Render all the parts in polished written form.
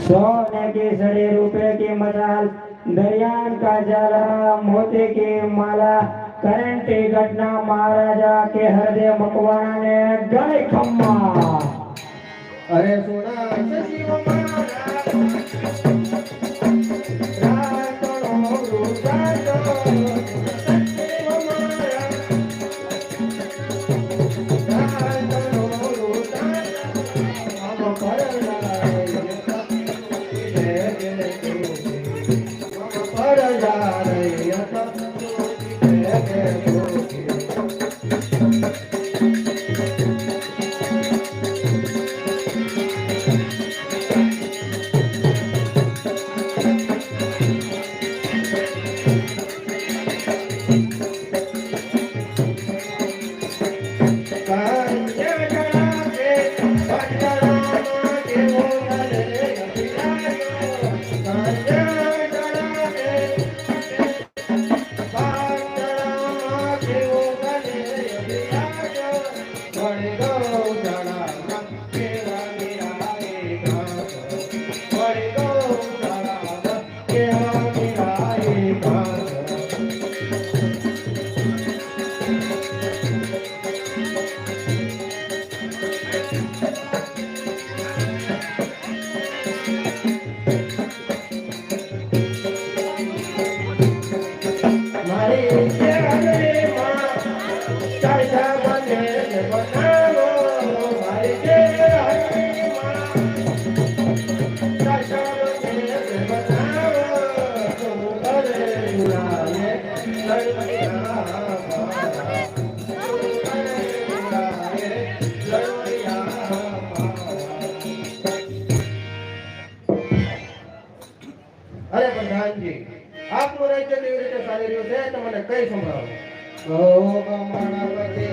सोने की सड़ी रुपए की मशाल दरियान का जाला मोती की माला करंट की घटना महाराजा के हृदय मकवाना ने गए खम्मा अरे सोना शशि આપનું રાજ્ય કેવી રીતે ચાલી રહ્યું છે તમને કઈ સંભળાવો ઓ ગમણપતિ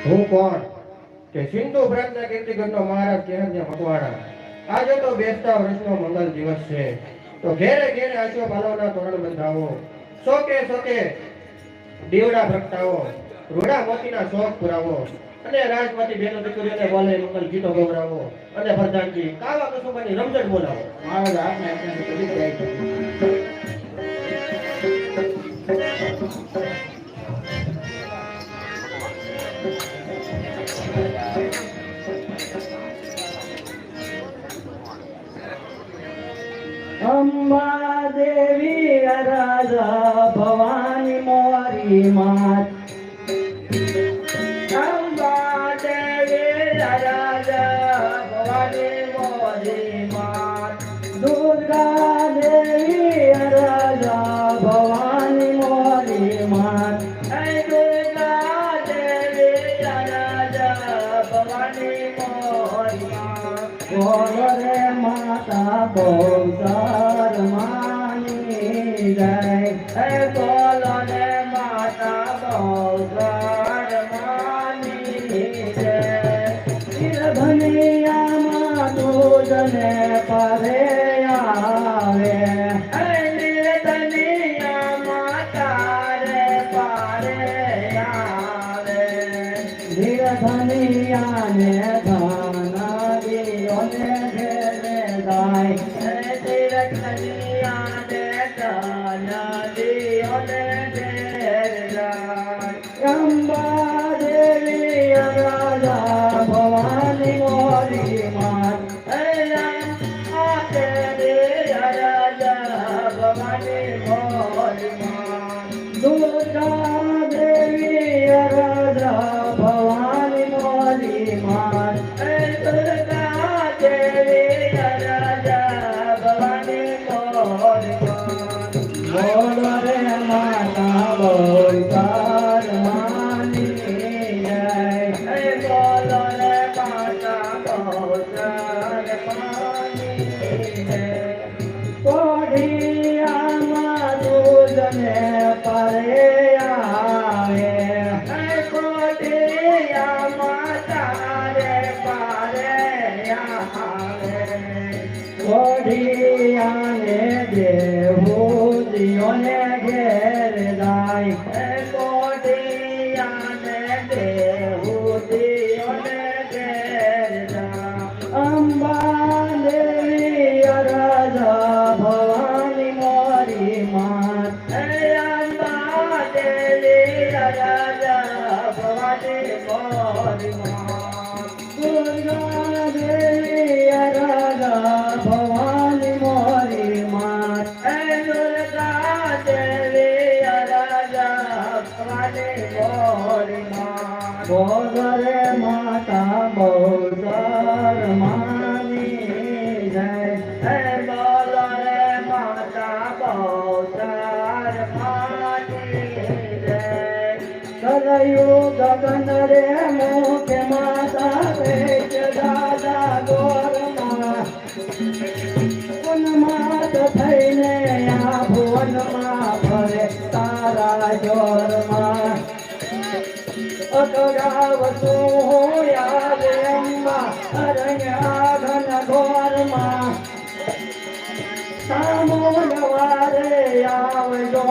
હું કોણ કે સિંધુ પ્રાંતના કીર્તિગંતો મહારાજ કેહન્ય મકવાણા આજે તો બેસતા વર્ષનો મંગલ દિવસ છે તો ઘેરે ઘેરે આશો પાલવના તોરણ બંધાવો શોકે દીવડા પ્રગટાવો રૂડા મોતીના શોખ પુરાવો અને રાજપતિ બેનો દીકરીઓને બોલે મંગલ ગીતો ગવરાવો અને પ્રધાનજી કાવા કસુબાની રમઝટ બોલાવો મહારાજ આપને આપણે કરી જાય છે अंबा देवी राजा भवानी मोरी मात अंबा देवी राजा भवानी मोरी मात दुर्गा देवी राजा भवानी मोरी मात दुर्गा देवी राजा भवानी मोरी मात माता बहुसार मानी जय बोलो ने माता बहुसार मानी जय धनिया मातुजने परे आवे धनिया माता रे पारे आवे धीर धनिया ने धाना दियो ने दाई तेरे कन्या ने दाना दियो ने अंबा देवी राजा भवानी मोरी मात तेरे પાણી છે કોઢિયામાં દૂધને પરે આવે કોટિયામાં તારે પારે આવે કોઢિયાને દેવું દિયોને ઘેર જાય કોટિયાને દેહુદીઓને ઘેર જા અંબા દેવી અરજા ભવાની મોરી માત અંબા દેવી રાજા ભવાની મોરીમાં દુર્ગા દેવી અરજા ભવાની મોરી માત દુર્ગા દેવી રાજા ભવાની મોરીમાં બોગરે માતા બહુસર માની જય બોલો રે માતા બહુચર માની જય કલયુગ ગગન રે મુખ્ય માતા વેચ દાદા ગોરમાં ઉન્માદ થઈને આ ભુવનમાં ફરે તારા જોરમાં અકરાવ તું યાદ અંબા અરણ્ય ઘન ઘોરમાં સામોલવારે આવજો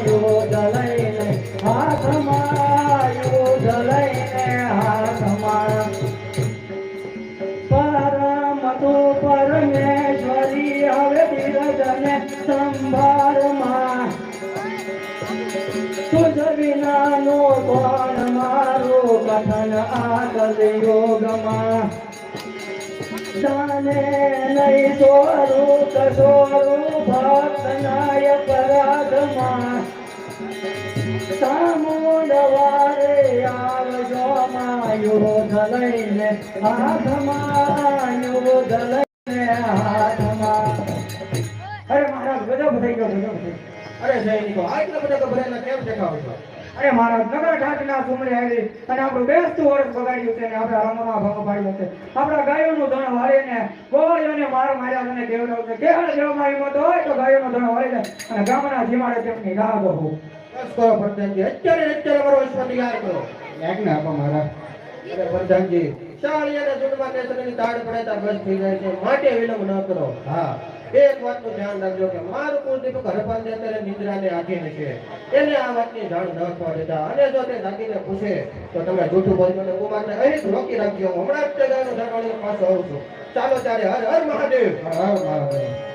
યુદ્ધ લઈને હાથમાં યુદ્ધ લઈને હાથમાં પરમ તું પરમેશ્વરી હવે બિરજને સંભાળમાં તુજ વિનાનો કોણ મારું કથન આ કલિયુગમાં જાને નહીં સ્વરૂપ ભક્ત નાય પરાધમાં સામુંડવારે આવજો યુદ્ધ લઈને હાથમાં યુદ્ધ લઈને હાથમાં અરે મહારાજ ગજબ થઈ ગયો ગજબ થઈ ગયો. અરે સૈનિકો આટલા બધા ગભરાયેલા કેમ દેખાવ છો અરે મહારાજ નગર ઢાકના સુમરે આવી અને આપણું બેસતું વર્ષ બગાડ્યું છે ને આપણે રમોમાં ભંગ પાડ્યો છે આપણા ગાયોનું ધણ વાળીને ગોળીઓને માર માર્યા અને દેવરાવ છે કેવળ દેવમાં હિંમત હોય તો ગાયોનું ધણ વાળી જાય અને ગામના જીમાડે તેમની રાહ દોહું બસ કરો પ્રધાનજી અત્યારે મારો વંશ તૈયાર કરો આજ્ઞા આપો મહારાજ અરે પ્રધાનજી શાળિયાના જૂનમાં કેસરીની તાળ પડે બસ થઈ જાય છે માટે વિલંબ ન કરો હા એક વાતનું ધ્યાન રાખજો કે મારું કુળદીપ હરપાલ જે અત્યારે નિદ્રાને આધીન છે એને આ વાતની જાણ ન થવા દેતા અને જો તે જાગીને પૂછે તો તમે જૂઠું બોલજો ને કુમારને અહીં જ રોકી રાખજો હમણાં જ તે ગાયનું ધણ પાછો આવું છું ચાલો ત્યારે હર હર મહાદેવ હર મહાદેવ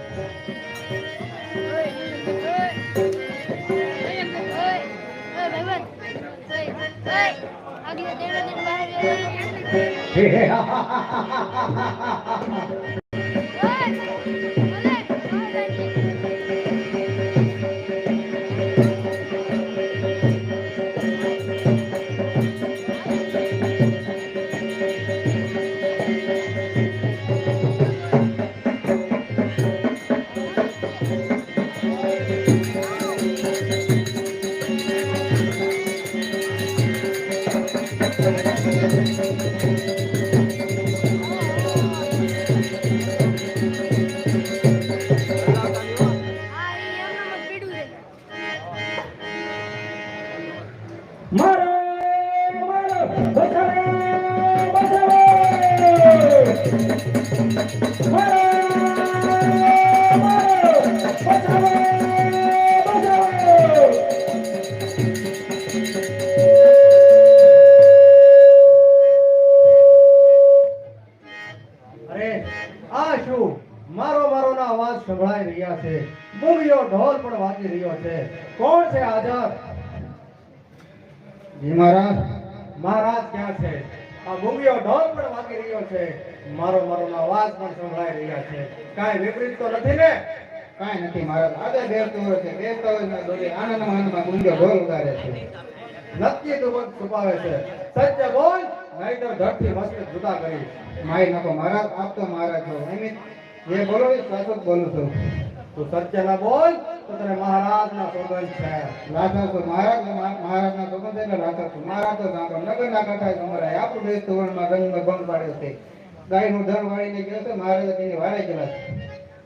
સંભળાઈ રહ્યા છે મૂંગીઓ ઢોલ પણ વાગી રહ્યો છે કોણ છે હાજર જી મહારાજ મહારાજ ક્યાં છે આ મૂંગીઓ ઢોલ પણ વાગી રહ્યો છે મારો અવાજ પણ સંભળાઈ રહ્યા છે કાંઈ વિપરીત તો નથી ને કાંઈ નથી મહારાજ આગળ બેસતો હોય છે બેસતો હોય ને દોરી આનંદમાં મૂંગીઓ ઢોલ ઉગારે છે નક્કી તો પગ છુપાવે છે સત્ય બોલ નહીં તો ધડથી મસ્ત જુદા કરી મારી નાખો મહારાજ આપ તો મહારાજ છો એમ જે બોલો એ સાચું બોલું છું તું સત્ય ના બોલ તો તને મહારાજ ના સોગંદ છે લાખા તો મહારાજ ના સોગંદ એટલે લાખા તો મહારાજ તો જાણો નગર ના કથા તમારે આપણું દેશ તોરણમાં ગંગમાં બંધ પાડ્યો છે ગાયનું ધન વાળીને ગયો તો મારે તો તેની વારે ગયેલા છે.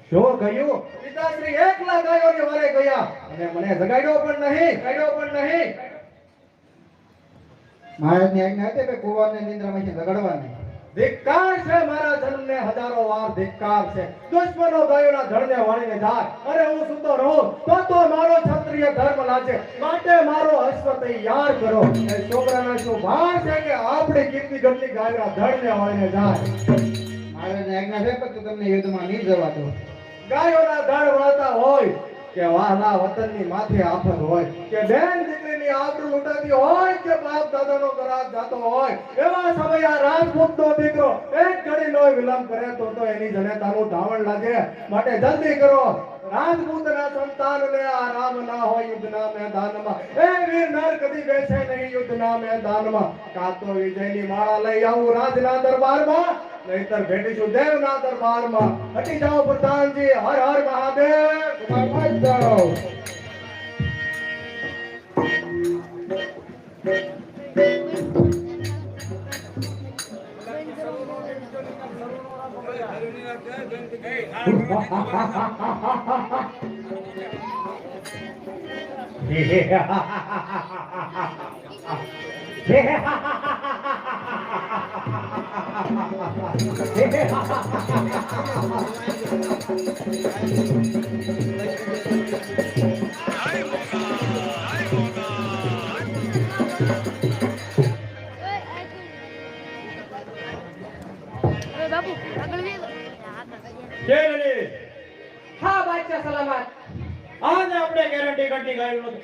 શું કહ્યું? પિતાશ્રી એકલા ગાયોને વારે ગયા અને મને જગાડ્યો પણ નહીં. મહારાજની આજ્ઞા હતી કે કુંવરને નિંદ્રામાંથી જગાડવા નહીં. ધિક્કાર છે મારા જન્મને હજારો વાર ધિક્કાર છે. દુશ્મનો ગાયોના ધડને વાળીને જાય અને હું સૂતો રહું તો મારો ક્ષત્રિય ધર્મ લાગે. માટે મારો અશ્વ તૈયાર કરો. એ છોકરાના શું ભાર છે કે આપણી કીર્તિ ગઢની ગાયોના ધડને વાળીને જાય. મહારાજની આજ્ઞા છે કે તું તમને યુદ્ધમાં નહીં જવા દો. ગાયોના ધડ વાળતા હોય કે વાહના વતનની માથે આફત હોય કે બેન દીકરીની આબરૂ લૂંટાતી હોય કે બાપ દાદાનો કરાર જાતો હોય એવા સમયે આ રાજપૂતનો દીકરો એક ઘડીનો વિલંબ કરે તો એની જનેતાનું ધાવણ લાગે. માટે જલ્દી કરો. રાજપૂતના સંતાનને આરામ ના હોય યુદ્ધના મેદાનમાં. એ વીર નર કદી બેસે નહીં યુદ્ધના મેદાનમાં. કાં તો વિજયની માળા લઈ આવું રાજના દરબારમાં, નહીતર ભેટીશું દેવના દરબારમાં. હટી જાઓ પ્રધાનજી. હર હર મહાદેવ. તમાર મત જાઓ. બાપુ આગળ વે કેરળી હા બાદશાહ સલામત. આજે આપણે ગેરંટી કરતી ગાયનું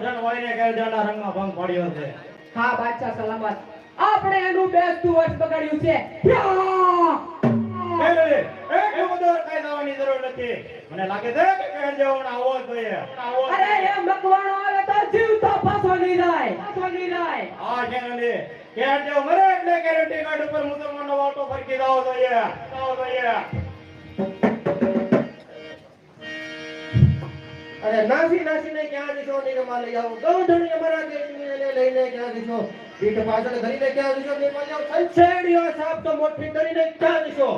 ધન વાળીને કાયદાના રંગમાં ભંગ પાડ્યો છે. હા બાદશાહ સલામત. આપણે એનું બેસતું વર્ષ બગાડ્યું છે. કેરળી એક બધો કઈ જવાની જરૂર નથી. મને લાગે છે કે કહેર જેવો આવો જોઈએ. અરે એ મકવાણો આવે તો જીવતો પાછો નહીં જાય. આ કેરળી કહેર જેવો મરે એટલે ગેરંટી કાર્ડ ઉપર મુસલમાનનો વાટો ફરકી દાવો જોઈએ. અરે નાસી ક્યાં જશો? નિર્મા લઈ આવો. ગૌધણી અમારા દેશને લઈને ક્યાં જશો? પીઠ પાછળ ધરીને ક્યાં જશો? નિર્મા જાઓ. સંછેડીઓ સાપ તો મોટી ધરીને ક્યાં જશો?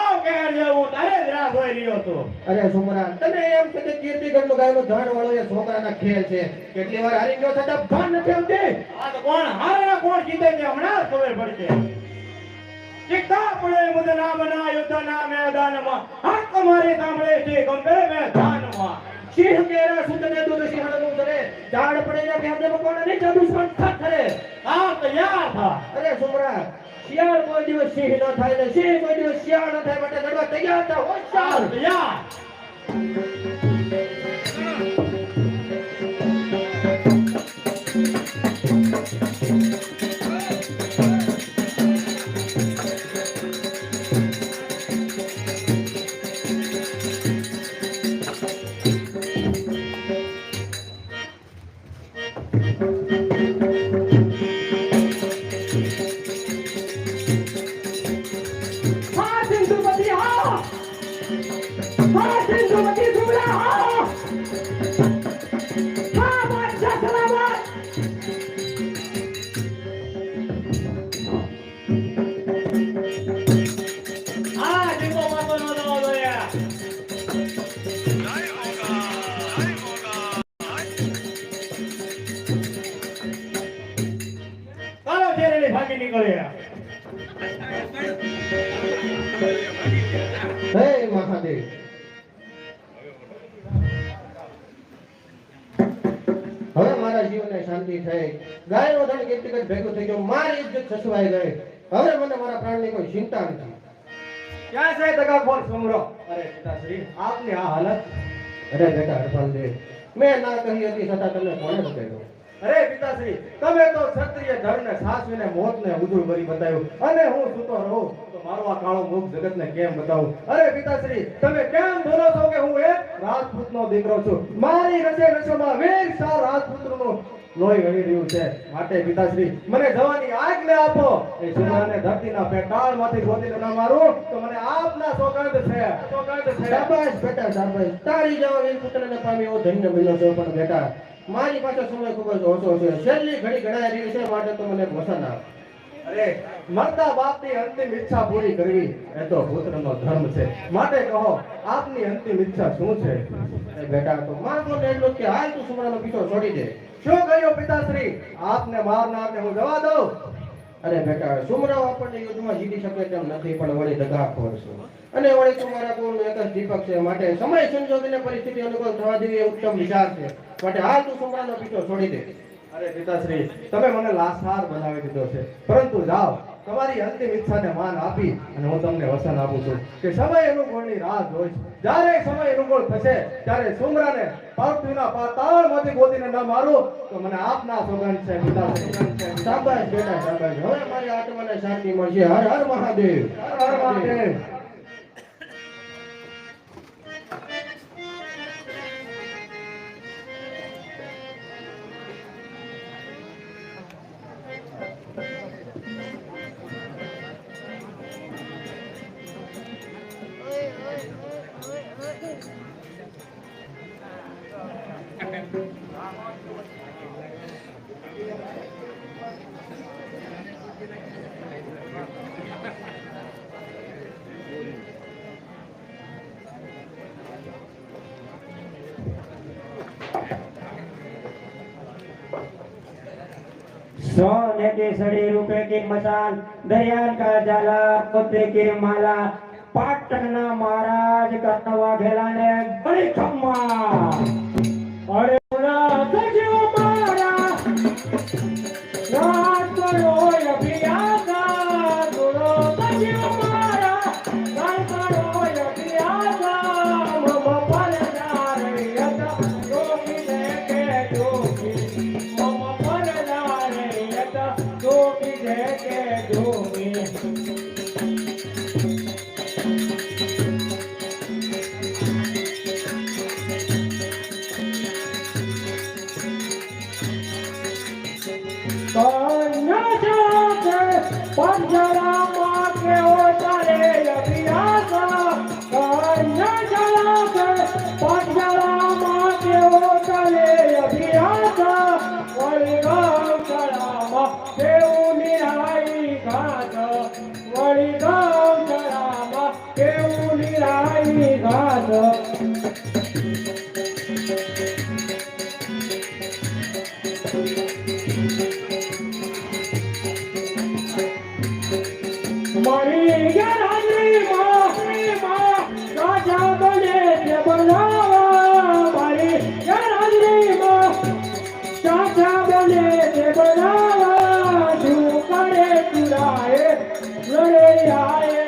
આવ કહેર જેવું તારે જ રાહ જોઈ રહ્યો છો. અરે સુમરા, તને એમ છે કે કીર્તિગઢનું ગાયનું ધણ વાળો એ છોકરાના ખેલ છે. કેટલી વાર હારી ગયો છતાં ભાન નથી આવતી. આ તો કોણ હારે કોણ જીતે છે હમણાં જ ખબર પડશે. ચિત્તા પડે મુદ નામ ના યુદ્ધના મેદાનમાં. હક મારી સાંભળે છે ગમે મેદાનમાં. સિંહ કેરા સુતને દૂધ સિંહણનું કરે. ઝાડ પડેલા ભેંદે મકોડા ને જાદુ સંસ્થા કરે. આ તૈયાર થા. અરે સુમરા, શિયાળ કોઈ દિવસ સિંહ ન થાય ને સિંહ કોઈ દિવસ શિયાળ ન થાય. માટે લડવા તૈયાર થા. હોશિયાર તૈયાર. હા સિંધુપતિ હા. હા સિંધુપતિ સુમરા હા. હા બાદશાહ સલામત. આ જીવો વાતો ન દાવો જોઈએ. ચાલો કેરળી ભાગી નીકળ્યા. હે મહાદેવ, હવે મારા જીવનને શાંતિ થઈ. ગાયનો ધન કીર્તિગઢ ભેગું થઈ ગયું. મારી ઇજ્જત સચવાઈ ગઈ. હવે મને મારા પ્રાણની કોઈ ચિંતા નથી. ક્યાં છે દગાખોર સુમરો? અરે પિતાશ્રી, આપની આ હાલત. અરે બેટા હરપાલદેવ, મેં ના કહી હતી છતાં તમે કોને બતાવ્યો? અરે પિતાશ્રી, તમે તો ક્ષત્રિય ધર્મને સાસવીને મોતને ઉજળું કરી બતાવ્યું અને હું સૂતો રહું તો મારો આ કાળો મુખ જગતને કેમ બતાવું? અરે પિતાશ્રી, તમે કેમ બોલો છો કે હું એક રાજપૂતનો દીકરો છું? મારી રસે રસોમાં વીર શાહ રાજપૂતનું લોહી વહી રહ્યું છે. માટે પિતાશ્રી, મને જવાની આજ્ઞા આપો. એ સુમરાને ધરતીના પેટાળમાંથી ગોતીને ના મારું તો મને આપના સોગંદ છે. શાબાશ બેટા, શાબાશ. તારી જેવા વીર પુત્રને પામી એવો ધન્ય બન્યો છો. પણ બેટા, મારી પાસે સમય ખૂબ જ ઓછો છે. છેલ્લી ઘડી ગણાય રહી છે. માટે તો મને વસન આપ. અરે મરતા બાપની અંતિમ ઈચ્છા પૂરી કરવી એ તો પુત્રનો ધર્મ છે. માટે કહો આપની અંતિમ ઈચ્છા શું છે? એ બેટા તો માંગો ને એટલું જ કે હાલ તું સુમરાનો પીછો છોડી દે. શું કહ્યું પિતાશ્રી? આપને મારનારને હું જવા દઉં? અરે બેટા સુમરાઓ આપણને યુદ્ધમાં જીતી શકે તેમ નથી, પણ વળી દગાખોર છે. અને વળી તમારા કુળનો એક જ દીપક છે, માટે સમય સંજોગીને પરિસ્થિતિ અનુકૂળ થવા દેવી એ ઉત્તમ વિચાર છે. માટે હાલ તું સુમરાનો પીછો છોડી દે. અરે પિતાશ્રી, તમે મને લાચાર બનાવી દીધો છે, પરંતુ જાઓ તમારી અંતિમ ઈચ્છાને માન આપી અને હું તમને વચન આપું છું કે સમય અનુકૂળની રાહ જોઈશ. જ્યારે સમય અનુકૂળ થશે ત્યારે સુમરાને પૃથ્વીના પાતાળમાંથી ગોતીને ન મારું તો મને આપના સોગંદ છે પિતાશ્રી. શાબાશ બેટા શાબાશ. હવે મારી આત્માને શાંતિ મળશે. હર હર મહાદેવ. હર હર મહાદેવ. ઓય ઓય ઓય ઓય सोने की सड़ी रुपए की मसाल दरिया का जाला पुत्र की माला पाटणना महाराज करनवा घेला ने बड़ी खम्मा अरे बोला सजो मारा रात करो अभियासा बोलो सजो मारा रात करो अभियासा मम पर जा रे अदा जोगी देखे जोगी मम पर जा रे अदा जोगी देखे जोगी कन्या जाके पंजरा माँ के ओटाले अभियासा कन्या जाके पंजरा माँ के ओटाले अभियासा वली गाँव चलामा केऊ निराई घाट वली गाँव चलामा केऊ निराई घाट मरी गराजरी माँ राजा बने थे बनावा मरी गराजरी माँ राजा बने थे बनावा तू करे चुराए लड़े आए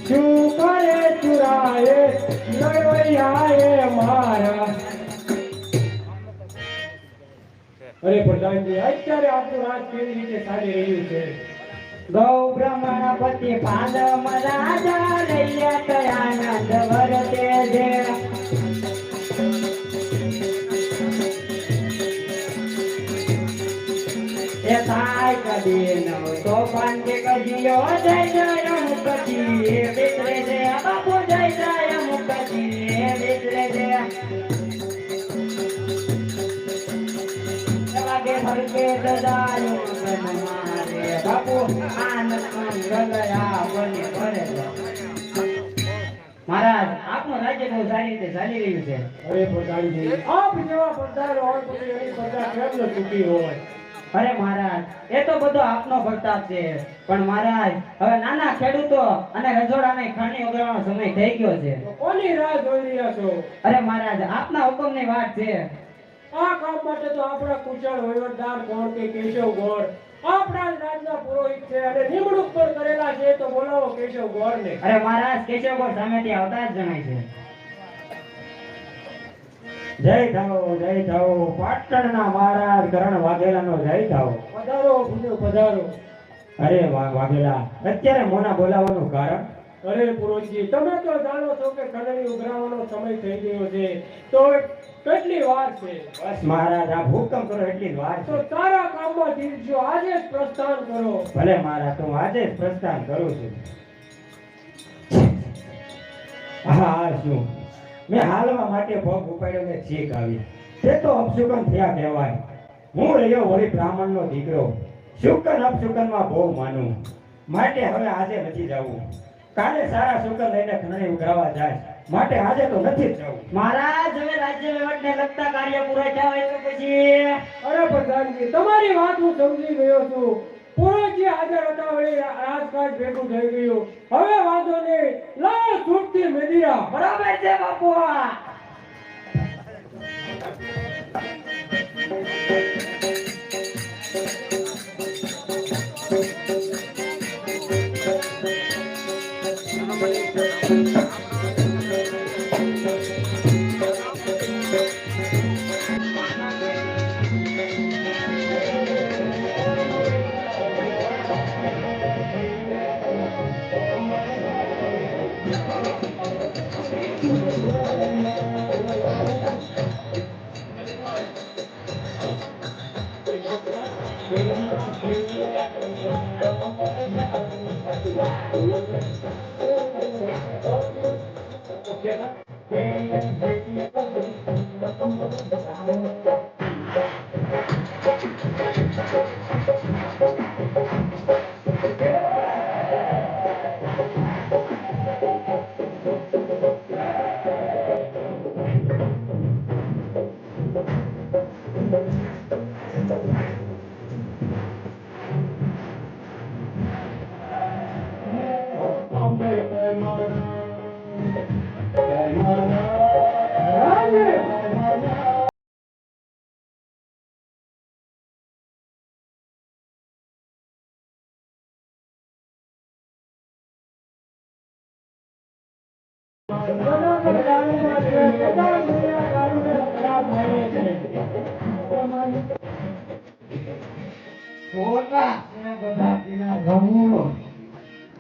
तू करे चुराए लड़े आए मारा अरे प्रधानजी અત્યારે આપણું રાજ કેવી રીતે ચાલી રહ્યું છે ગૌ બ્રહ્મણપતિ પાદમ રાજા રૈયા કયાનંદ વરતે છે એ થાય કદી નવ તો પાંચે કજીયો જય જય મુકતી વિતરે છે બાપુ જય જય મુકતી વિતરે છે हरके ददायो मन मारे बापू आनंद गलया बने भरे महाराज आपनो राज्य બહુ સારી રીતે ચાલી રહ્યું છે અરે પ્રધાનજી આપ જેવા પ્રધાન હોય પછી એની પ્રજા કેમ ન ચૂકી હોય અરે મહારાજ એ તો બધો આપનો પ્રતાપ છે પણ મહારાજ હવે નાના ખેડૂતો અને રજોડાને ખાણી ઉગાડવાનો સમય થઈ ગયો છે કોની રાહ જોઈ રહ્યા છો અરે મહારાજ આપના હુકમની વાત છે આ કામ માટે તો આપણા કુશળ વહીવટદાર કોણ કે કેશવ ગોળ આપણા રાજના પુરોહિત છે અને નિમણૂક પણ કરેલા છે તો બોલાવો કેશવ ગોળ ને અરે મહારાજ કેશવ ગોળ સામેથી આવતા જ જણાય છે જય થાઓ પાટણના મહારાજ કરણ વાઘેલાનો જય થાઓ પધારો ભૂજો પધારો અરે વાઘેલા અત્યારે મોના બોલાવવાનું કારણ અરે પુરોહિતજી તમે તો જાણો છો કે ખંડણી ઉઘરાવવાનો સમય થઈ ગયો છે તો કેટલી વાર છે બસ મહારાજ આપ હુકમ કરો એટલી વાર તો તારા કામમાં જીવજો આજે જ પ્રસ્થાન કરો ભલે મહારાજ તો આજે જ પ્રસ્થાન કરું છું હા શું મેં હાલવા માટે પગ ઉપાડ્યો ને ચીક આવી તે તો અપશુકન થયા કહેવાય હું રહ્યો વળી બ્રાહ્મણનો દીકરો, શુકન અપશુકનમાં બહુ માનું, માટે હવે આજે નથી જવું. કાલે સારા શુકન લઈને ઘણી ઉઘરાવા જાય, માટે આજે તો નથી જ જવું. મહારાજ હવે રાજ્ય વહીવટને લગતા કાર્ય પૂરા થયા હોય તો પછી અરે પ્રધાનજી, તમારી વાત હું સમજી ગયો છું. પુરોહિતજી હાજર હતા વળી રાજકાજ ભેગું થઈ ગયું. હવે વાંધો નહીં, લાવ છૂટથી મેદિરા. બરાબર છે બાપુ.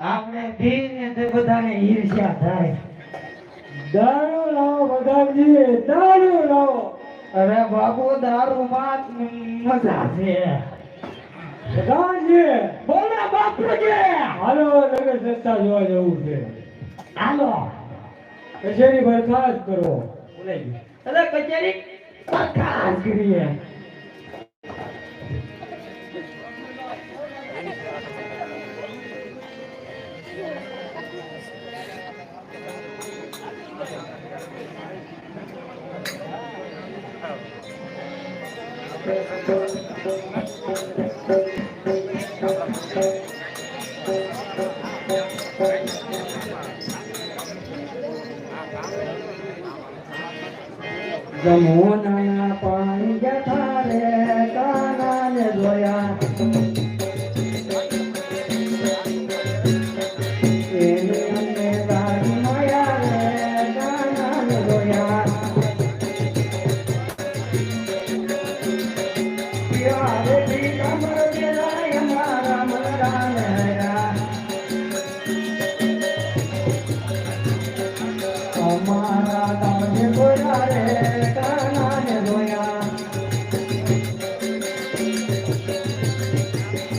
આપણે ધીરે તે બધાને ઈર્ષ્યા થાય. દારૂ લાવો પ્રધાનજી, દારૂ લાવો. અરે બાબુ, દારૂમાં મજા છે. પ્રધાનજી, બોલો બાપુજી. હાલો નગર સત્તા જોવા જવું છે. હાલો. કચેરી બરખાસ્ત કરો. બોલાઈ ગયું. અરે કચેરી બરખાસ્ત કરીએ. જમુનાના પાણી જતા રે કાનાને જોયા, એને અમને ગાડી મળ્યા રે કાનાને જોયા. પ્યારે થી કમર દેરાય મારા મરાને હરા, અમારા કાને જોયા રે કાનાને જોયા.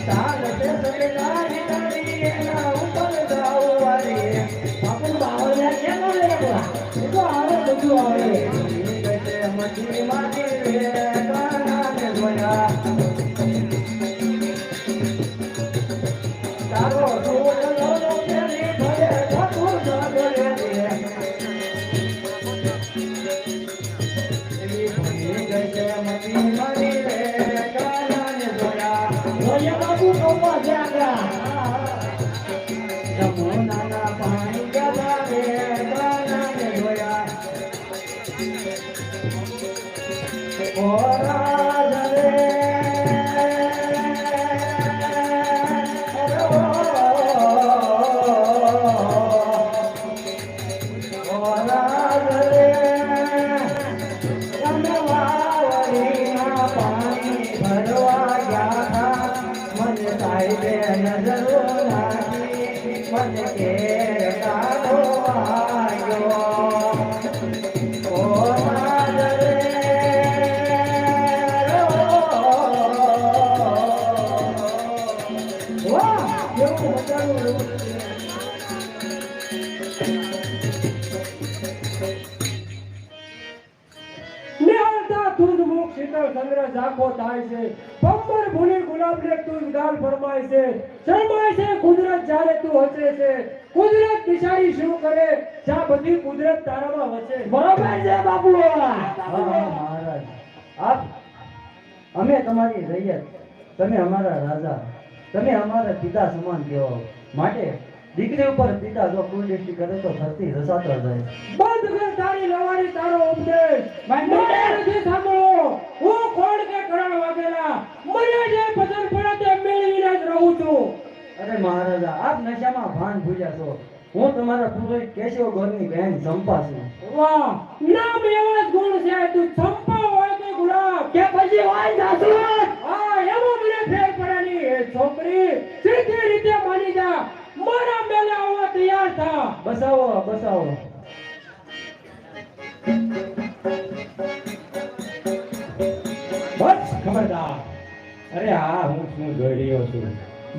ચાલ તે સગડારી તારી એના ઉપર જાઓ વારી. બાપુ બાવળિયા કેમ રે બોલા? એ તો આવે બધું આવે. કશે મચી માટી રે કાનાને જોયા. તારો ઢોલ લોલો તેરી ભરે ઠાકોર જાગે રે. જમુનાના પાણી જતા રે કાનાને જોયા. ઓ રાજ રે, ઓ રાજ રે, તમે વાવડીના પાણી ભરવા ગયા હતા, મને સાહેબે નજરો નાખી, મને ઘેર કાઢો આવ્યો. ઓ રાજ રે, વાહ, કેવું મજાનું રૂપ છે. નિહાળતા ધૂંધ મુખ સીતા માનવ સંગ્રહ ઝાંખો થાય છે પંબર ભૂલી ગુલાબને તું ગાલ ફરમાય છે શરમાય છે કુદરત જ્યારે તું હસે છે કુદરત બિચારી શું કરે જ્યાં બધી કુદરત તારામાં વસે બરોબર છે બાપુ મહારાજ આપ અમે તમારી રૈયત તમે અમારા રાજા તમે અમારા પિતા સમાન કહેવાઓ માટે દીકરી ઉપર પિતા જો કુલદૃષ્ટિ કરે તો ધરતી રસાતળ જાય બંધ કર તારી લવારી તારો ઉપદેશ મને નથી સાંભળો હું કોણ કે કરણ વાગેલા મને જે પસંદ પડે તે મેળવીને જ રહું છું અરે મહારાજા આપ નશામાં ભાન ભૂલ્યા છો હું તમારા પુરોહિત કેશવ ગોરની બહેન ચંપા છું વાહ નામ એવા જ ગુણ છે તું ચંપા હોય કે ગુલાબ કે પછી હોય જાસૂસ હા એવો મને ફેર પડે નહીં એ છોકરી સીધી રીતે માની જા મારા મેલે આવવા તૈયાર થા બસાવો બસાવો બસ ખબરદાર અરે હા હું શું જોઈ રહ્યો છું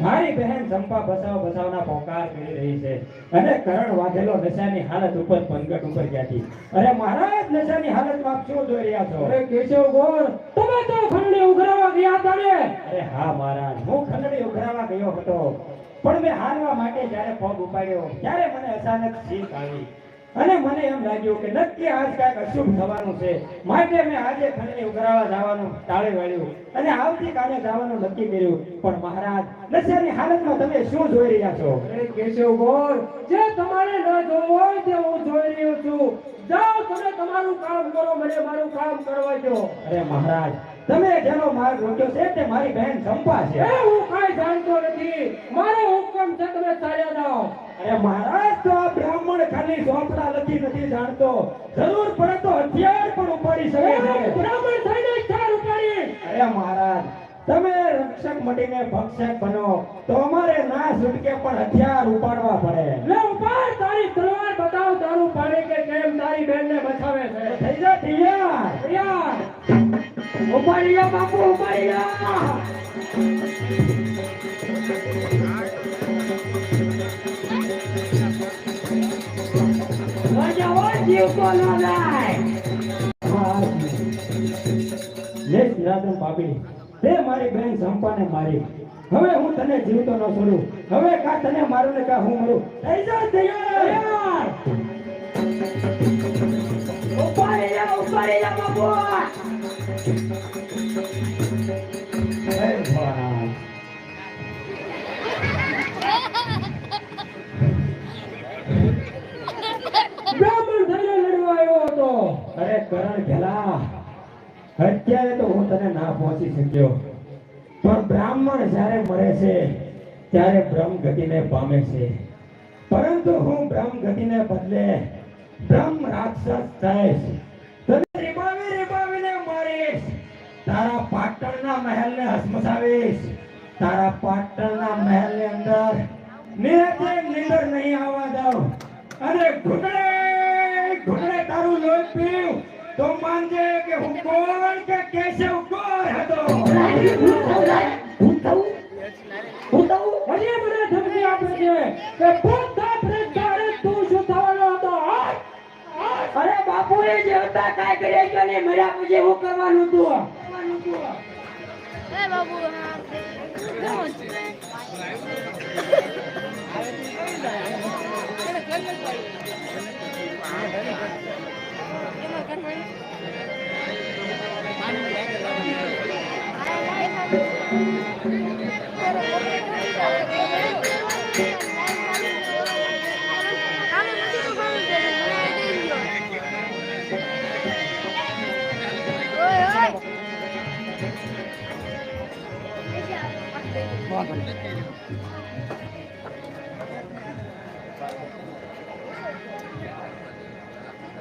મારી બહેન ચંપા બસાવના પોકાર કરી રહી છે અને કરણ વાઘેલો નશાની હાલત ઉપર પંગટ ઉપર ક્યાંથી અરે મહારાજ નશાની હાલતમાં આપ શું જોઈ રહ્યા છો અરે કેશવ ગોર તમે તો ખંડણી ઉઘરાવા ગયા હતા ને અરે હા મહારાજ હું ખંડણી ઉઘરાવા ગયો હતો પણ મેં હારવા માટે જ્યારે પગ ઉપાડ્યો ત્યારે મને અચાનક છીંક આવી અને મને એમ લાગ્યું કે નક્કી આજ કાંઈક અશુભ થવાનું છે માટે મેં આજે ખંડણી ઉઘરાવા જવાનું ટાળી વાળ્યું અને આવતીકાલે જવાનું નક્કી કર્યું પણ મહારાજ નશાની હાલતમાં તમે શું જોઈ રહ્યા છો અરે કેશવ ગોર જે તમારે ન જોવું હોય તે હું જોઈ રહ્યો છું જાઓ તમે તમારું કામ કરો મને મારું કામ કરવા દો અરે મહારાજ તમે જેનો માર્ગ રોક્યો છે તે મારી બહેન ચંપા છે હું કાંઈ જાણતો નથી મારો હુકમ છે તમે ચાલ્યા જાઓ અરે મહારાજ તો આ બ્રાહ્મણ ખાલી સોપડા લખી નથી જાણતો જરૂર પડે તો હથિયાર પણ ઉપાડી શકે છે બ્રાહ્મણ થઈને હથિયાર ઉપાડી અરે મહારાજ તમે રક્ષક મટીને ભક્ષક બનો તો અમારે ના છૂટકે પણ હથિયાર ઉપાડવા પડે લે ઉપાડ તારી તલવાર બતાવ તારું પાડે કે કેમ તારી બહેનને બચાવે છે થઈ જા તૈયાર તૈયાર ઉપાડી લો બાપુ ઉપાડી લો જીવતો ન જાય લે સિરાદમ પાપી તે મારી બહેન ચંપાને મારી હવે હું તને જીવતો ન છોડું હવે કા તને મારું ને કા હું મરું થઈ જા તૈયાર ઉપાડી જા બાપુ હે ભગવાન બ્રાહ્મણ થઈને લડવા આવ્યો હતો અરે કરણ ઘેલા અત્યારે તો હું તને ના પહોંચી શક્યો પણ બ્રાહ્મણ જ્યારે મરે છે ત્યારે બ્રહ્મ ગતિને પામે છે પરંતુ હું બ્રહ્મ ગતિને બદલે બ્રહ્મ રાક્ષસ થઈશ તને રીબાવીને મારીશ તારા પાટણના મહેલને હસમસાવીશ તારા પાટણના મહેલની અંદર નિરાતે નીંદર નહીં આવવા દઉં અને ઘૂંટડે તારું લોહી પીવું તો માનજે કે હું કોણ કે કેશવ કોણ હતો હજી મને ધમકી આપે છે કે પોતા પ્રજારે તું શું થવાનો હતો અરે બાપુ એ જે હતા કાઈ કરે કે ને મર્યા પછી હું કરવાનું હતું એ બાબુ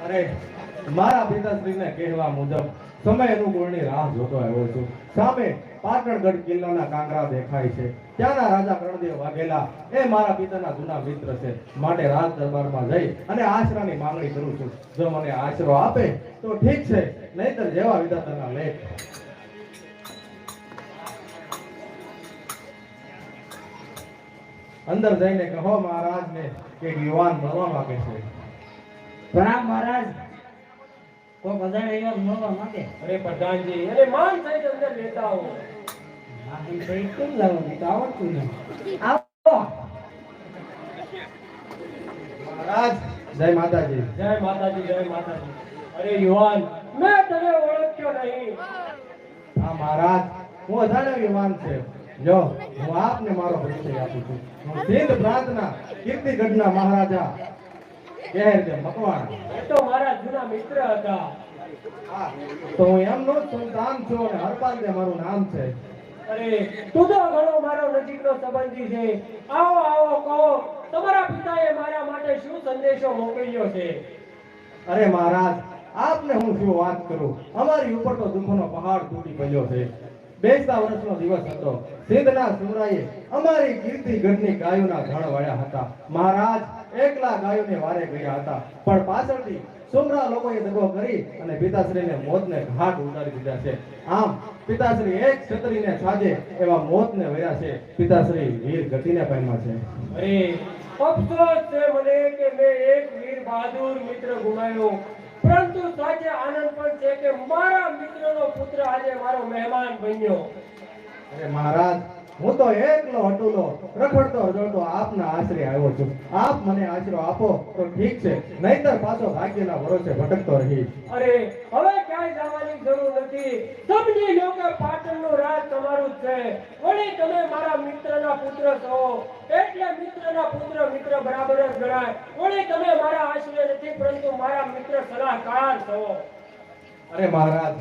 અરે મારા પિતાશ્રીને કહેવા મુજબ સમય અનુકૂળની રાહ જોતો આવ્યો છું. સામે પાટણગઢ કિલ્લાના કાંકરા દેખાય છે. ત્યાંના રાજા કરણદેવ વાઘેલા એ મારા પિતાના જૂના મિત્ર છે. માટે રાજ દરબારમાં જઈ અને આશરાની માંગણી કરું છું. જો મને આશરો આપે તો ઠીક છે, નહીતર જેવા વિધાતાના લેખ. અંદર જઈને કહો મહારાજને કે યુવાન મળવા માંગે છે. પ્રણામ મહારાજ. કોક અજાણ્યા એવા મળવા માંગે અરે પ્રધાનજી અરે માન સહિત અંદર લેતા આવો આ એમ તો એક કેમ લાવો નહીં તો આવડતું નહીં આવો મહારાજ જય માતાજી. જય માતાજી જય માતાજી. અરે યુવાન મેં તને ઓળખ્યો નહીં. હા મહારાજ, હું અજાણ્યો યુવાન છે. જો હું આપને મારો પરિચય આપું છું. હું સિંધ પ્રાંતના કીર્તિગઢના મહારાજા કહેરજે મકવાણા. એ તો મારા જૂના મિત્ર હતા. હા, તો હું એમનો જ સંતાન છું અને હરપાલ મારું નામ છે. અરે તું તો ઘણો મારો નજીકનો સંબંધી છે. આવો આવો કહો તમારા પિતાએ મારા માટે શું સંદેશો મોકલ્યો છે? અરે મહારાજ, આપને હું શું વાત કરું. અમારી ઉપર તો દુઃખોનો પહાડ તૂટી પડ્યો છે. બેસતા વર્ષનો દિવસ હતો. સિંધના સુમરાએ અમારી કીર્તિગઢની ગાયોના ધણ વાળ્યા હતા. મહારાજ એકલા ગાયોને વારે ગયા હતા, પણ પાછળથી સુમરા લોકોએ દગો કરી અને પિતાશ્રીને મોતને ઘાટ ઉતારી દીધા છે. આમ પિતાશ્રી એક ક્ષત્રિયને સાજે એવા મોતને વળ્યા છે. પિતાશ્રી વીર ગતિને પામ્યા છે. અરે અફસોસ છે મને કે મેં એક વીર બહાદુર મિત્ર ગુમાવ્યો, પરંતુ સાચે આનંદ પણ છે કે મારા મિત્રનો પુત્ર આજે મારો મહેમાન બન્યો. અરે મહારાજ, હું તો એકલો હટુલો રખડતો રખડતો આપના આશરે આવ્યો છું. આપ મને આશરો આપો તો ઠીક છે, નહીંતર પાછો ભાગ્યના ભરોસે ભટકતો રહીશ. અરે હવે ક્યાંય જવાની જરૂર નથી. સમજી લો કે પાટણનું રાજ તમારું જ છે. વળી તમે મારા મિત્રના પુત્ર છો, એટલે મિત્રના પુત્ર મિત્ર બરાબર જ ગણાય. વળી તમે મારા આશરે નથી, પરંતુ મારા મિત્ર સલાહકાર છો. અરે મહારાજ,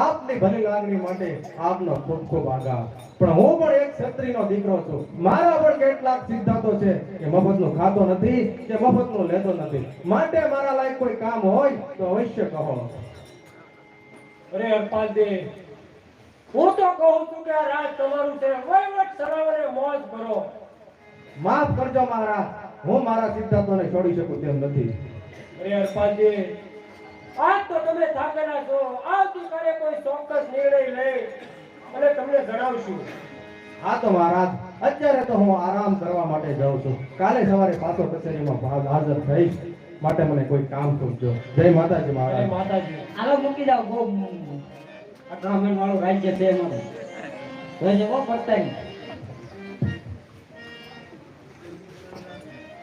આપની ભલી લાગણી માટે આપનો ખૂબ ખૂબ આભાર. પણ હું પણ એક ક્ષત્રિયનો દીકરો છું. મારા પણ કેટલાક સિદ્ધાંતો છે કે મફતનું ખાતો નથી કે મફતનું લેતો નથી. માટે મારા લાયક કોઈ કામ હોય તો અવશ્ય કહો. અરે હરપાલજી, હું તો કહું છું કે આ રાજ તમારું છે. વહીવટ ચલાવો અને મોજ કરો. માફ કરજો મહારાજ, હું મારા સિદ્ધાંતોને છોડી શકું તેમ નથી. અરે હરપાલજી, આજ તો તમે થાકેલા છો. આવતીકાલે કોઈ ચોક્કસ નિર્ણય લઈ અને તમને જણાવશું. હા તો મહારાજ, અત્યારે તો હું આરામ કરવા માટે જાઉં છું. કાલે સવારે પાછો કચેરીમાં હાજર થઈશ. માટે મને કોઈ કામ સોંપજો. જય માતાજી અરે મહારાજ. માતાજી, હાલો મૂકી જાઓ બહુ આક્રમણ વાળું રાજ્ય છે અમારું. જોઈજો બહુ પડતા નહીં.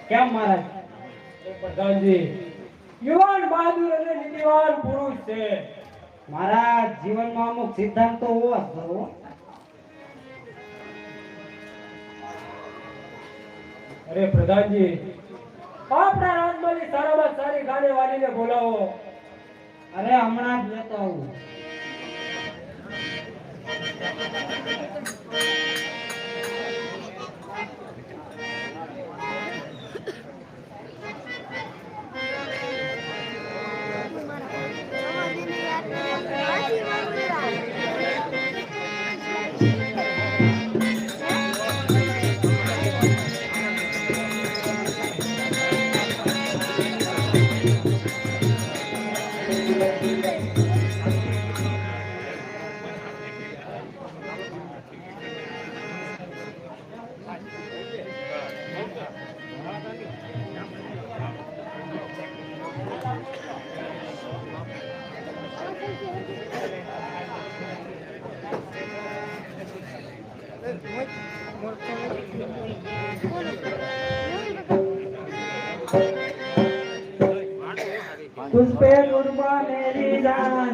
કેમ મહારાજ? અરે પ્રધાનજી, યુવાન બહાદુર અને નીતિવાન પુરુષ છે. મારા જીવનમાં અમુક સિદ્ધાંતો હોવા જ જોઈએ. અરે પ્રધાનજી, આપણા રાજમાંથી સારામાં સારી ગાને વાલીને બોલાવો. અરે હમણાં જ લેતો આવું. तुझ पे कुर्बान मेरी जान,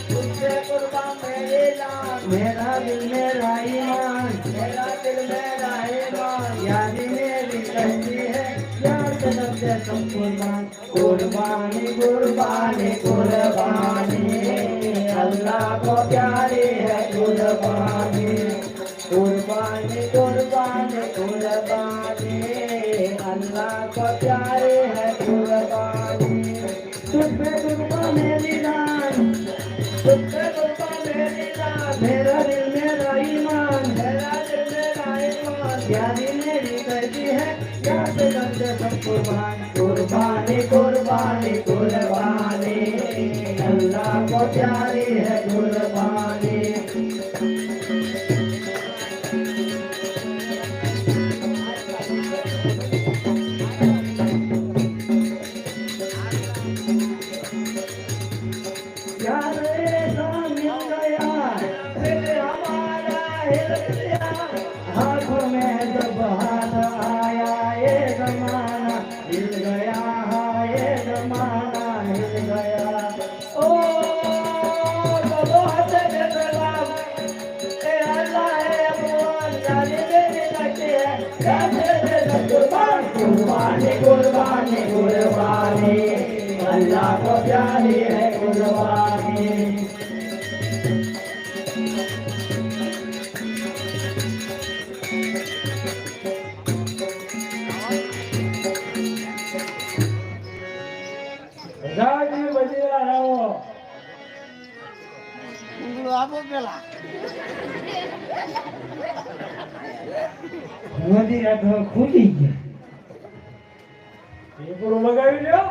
तुझ पे कुर्बान मेरी जान, मेरा दिल मेरा ईमान, मेरा दिल मेरा ईमान, यारी मेरी कहती है यार से सबसे सब कुर्बान, कुर्बानी कुर्बानी कुर्बानी, अल्लाह को प्यारी है कुर्बानी, कुर्बानी कुर्बानी कुर्बानी, अल्लाह को प्यारी है कुर्बानी। तुझ पे कुर्बान मेरी जान, तुझ पे कुर्बान मेरी जान, मेरा दिल मेरा ईमान, मेरा दिल मेरा ईमान, प्यारी मेरी कहती है यार से सब कुर्बान, कुर्बानी कुर्बानी कुर्बानी, अल्लाह को प्यारी है कुर्बानी। कुर्बानी कुर्बानी अल्लाह को प्यारी है कुर्बानी રાજી બજીરા રાવો ઊંઘલો આપો પેલા મોદી રાઠો ખૂટી ગયા ટીપુડું લગાવી લ્યો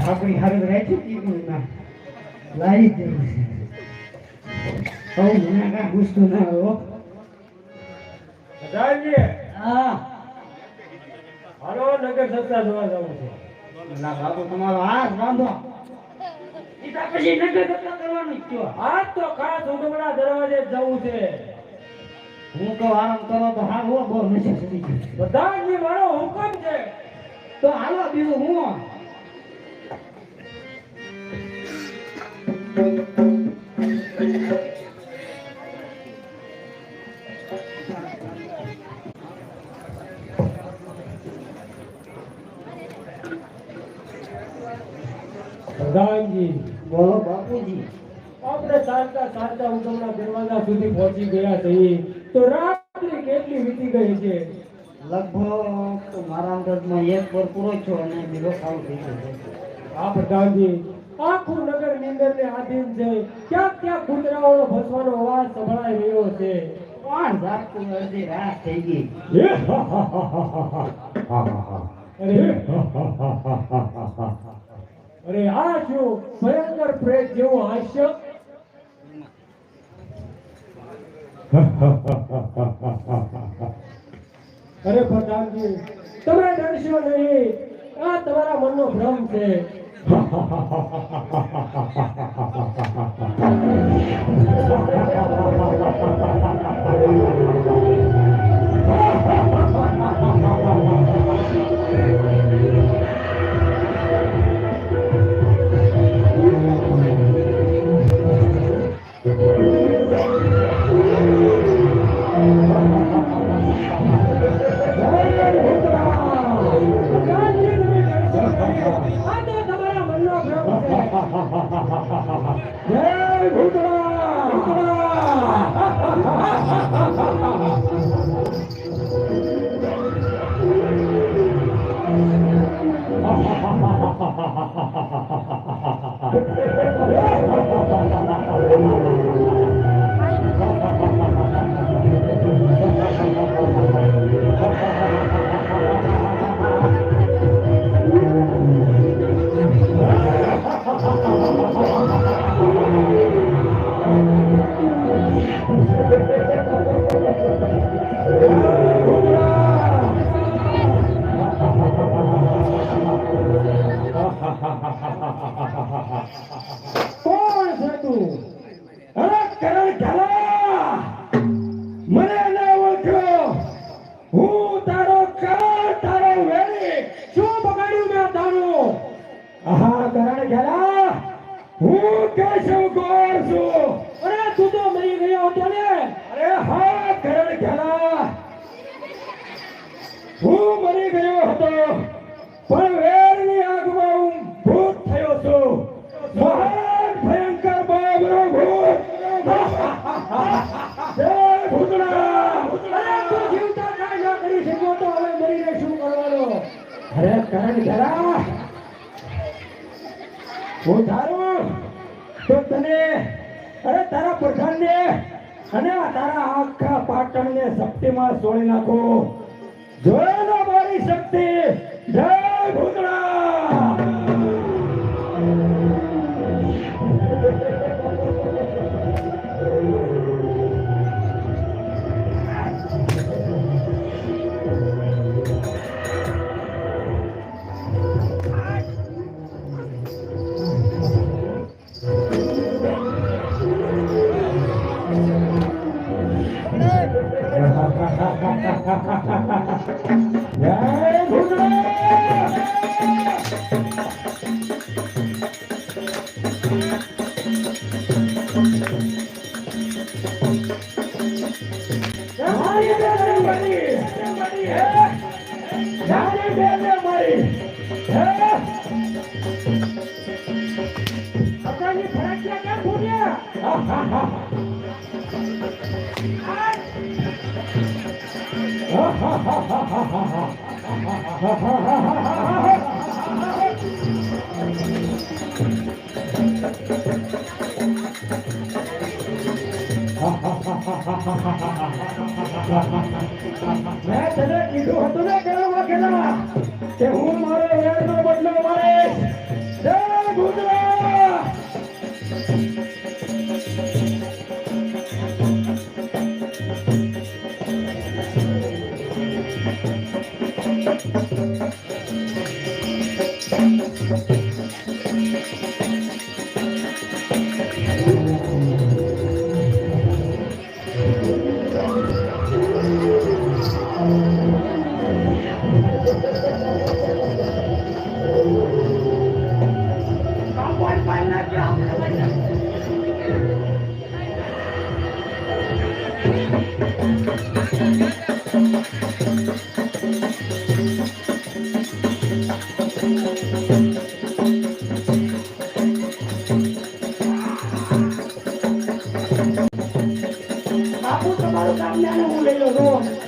આપણી હારે રાખી ટીપું ના લાવી દેવું છે હવે મને કાંઈ ગુસ્સો ના આવ્યો રાજી હા હાલો નગર સત્તા જોવા જવું છે ના બાપુ તમારો હાથ બાંધો ઈતા પછી નગર કથા કરવાનું જ કયો આજ તો ખાસ ઉડમણા દરવાજે જવું છે હું તો આરામ કરો તો હાલ હો બહુ નશા ચડી ગયું બધાજી મારો હુકમ છે તો હાલો બીજું હું પ્રધાનજી બોલો બાપુજી આપણે ચાલતા ચાલતા ઉડમણા દરવાજા સુધી પહોંચી ગયા છીએ તો રાત્રિ કેટલી વીતી ગઈ છે લગભગ તો મારા અંદાજમાં એક પર પૂરો છો અને બીજો સારું થઈ ગયો છે આ પ્રધાનજી આખું નગર નીંદરને આધીન છે ક્યાંક ક્યાંક કૂતરાઓનો ભસવાનો અવાજ સંભળાઈ રહ્યો છે કોણ જાગતું અડધી રાત થઈ ગઈ અરે આ શું ભયંકર પ્રેત જેવું હાસ્ય અરે પ્રધાનજી તમે ડરશો નહીં આ તમારા મનનો ભ્રમ છે કોણ છે તું અરે કરણ ઝાલા મને ના ઓળખ્યો હું તારો કરણ તારો વેરી શું બગાડ્યું મેં તારું હા કરણ ઝાલા હું કેશવ ગોર છું અરે તું તો મરી ગયો હતો ને અરે હા કરણ ઝાલા હું મરી ગયો હતો પણ વેરની આગમાં હું ભૂત થયો છું મહાન ભયંકર બાબરો ભૂત જય ભૂતડા અરે તું જીવતા કાંઈ ના કરી શક્યો તો હવે મરીને શું કરવાનો અરે કરણ જરા હું ધારું તો તને અરે તારા પ્રધાનને અને તારા આખા પાટણને શક્તિમાં છોડી નાખો જોયેલો મારી શક્તિ જય ભૂતડા જય ભૂતડા મારી બેને મારી હે આપણી ફરજિયા કેમ ભૂલ્યા મેં તને કીધું હતું ને કરવા ખેલા કે હું મારો વેરનો બદલો મારીશ જય ગુજરાત બાપુ તમારું કામ ને હું લઈ લો છું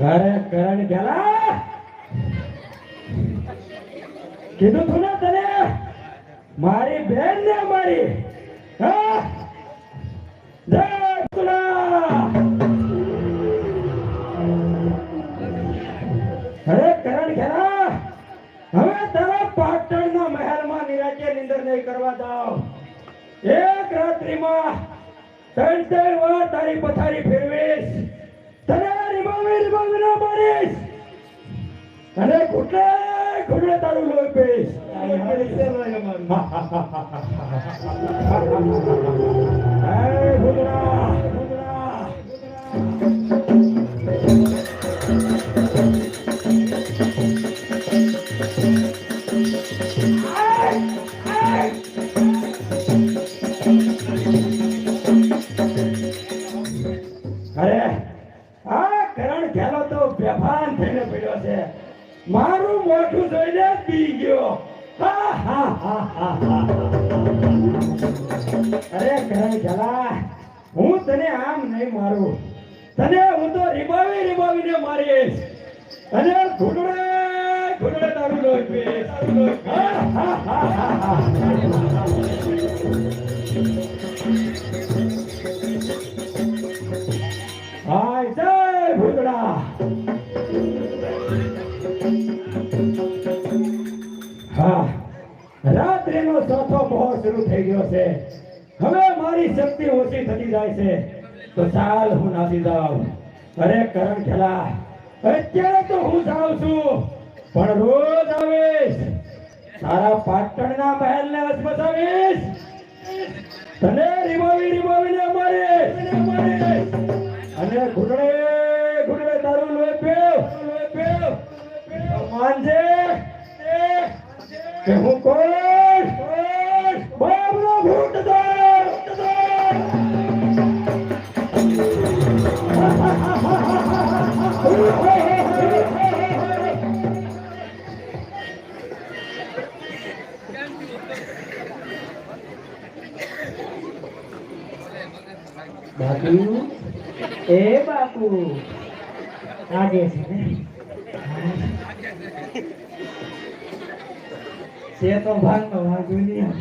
અરે કરણ ગેલા કીધું તું ને તને મારી બેન ને મારી હા જય ગુજરાત અરે કરણ ગેલા હવે તારા પાટણના મહેલમાં નિરાજ્ય નિંદર નહીં કરવા દાવ એક રાત્રિમાં ત્રણ વાર તારી પથારી ફેરવીશ તને રીબાવી ના મારીશ અને ઘૂંટે ઘૂંટે તારું લોહી પીશ અરે આ કરણ ખેલો તો બેભાન થઈને પડ્યો છે મારું મોઢું જોઈને પી ગયો અરે કરણ ખેલા હું તને આમ નહીં મારું તને હું તો રીબાવીને મારીશ અને ઘૂંટડે ઘૂંટડે તારું લોહી પીશ હાય જય ભૂતડા હા રાત્રિનો ચોથો પહોર શરૂ થઈ ગયો છે હવે મારી શક્તિ ઓછી થતી જાય છે તો ચાલ હું નાસી જાઉં અરે કરણ ખેલા અત્યારે તો હું જાઉં છું પણ રોજ આવીશ તારા પાટણના મહેલને અસમસાવીશ તને રીબાવીને મારીશ અને ઘૂંટડે ઘૂંટડે તારું લોહી પીવ માનજે કે હું કોણ બાબરો ઘૂંટદો બાપુ એ બાપુ આગે છે ને તે તો ભાગનો વાગ્યું નહીં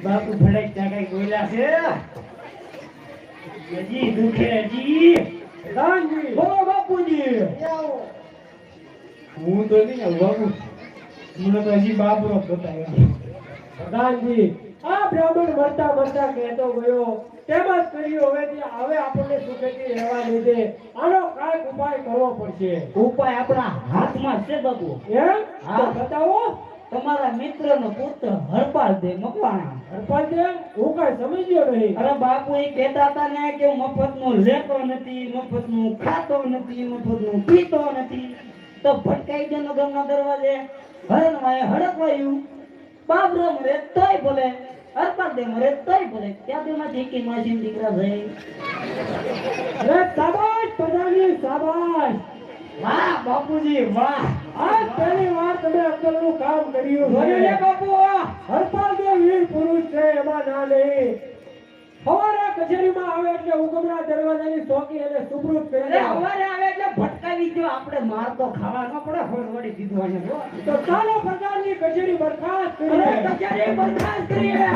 બાપુ ભડક ત્યાં કઈ બોલ્યા છે હજી દુખે હજી દાનજી બોલો બાપુજી હું તો નહીં આવું બાપુ મને તો હજી બાપરો બતાવ્યો પ્રધાનજી આ બ્રાહ્મણ મરતા મરતા કહેતો ગયો તેમ જ કર્યું. હવે આપણને સુખેથી રહેવા લીધે આનો કાંઈક ઉપાય કરવો પડશે. ઉપાય આપણા હાથમાં છે બાપુ. એમ? હા. તો બતાવો. તમારા મિત્રનો પુત્ર હરપાલ દે મકવાણા. હરપાલદેવ, હું કાંઈ સમજ્યો નહીં. અરે બાપુ એ કહેતા હતા ને કે હું મફતનું લેતો નથી, મફતનું ખાતો નથી, મફતનું પીતો નથી. તો ભટકાઈ ગયો નગરના દરવાજે હરણવાએ હડકવાયું. બાબરો મરે તોય ભલે, હરપાલ દે મરે તોય ભલે. ત્યાં બેમાં ઠીકી માસી દીકરા ભાઈ. અરે શાબાશ પ્રધાનજી, શાબાશ. વાહ બાપુજી વાહ. આજ પહેલી વાર તમે અક્કલનું કામ કર્યું જોયું લે છે. બાપુ. હરપાલદેવ વીર પુરુષ છે, એમાં ના નહીં. સવારે કચેરીમાં આવે એટલે હુકમના દરવાજાની ચોકી અને સુબ્રુત અરે કરી હવારે આવે એટલે ભટકાવી ગયો. આપણે માર તો ખાવા ન પડે. ફોડવાડી દીધું અહીંયા જો. તો ચાલો પ્રધાનની કચેરી બરખાસ્ત અરે કરીએ. કચેરી બરખાસ્ત કરીએ.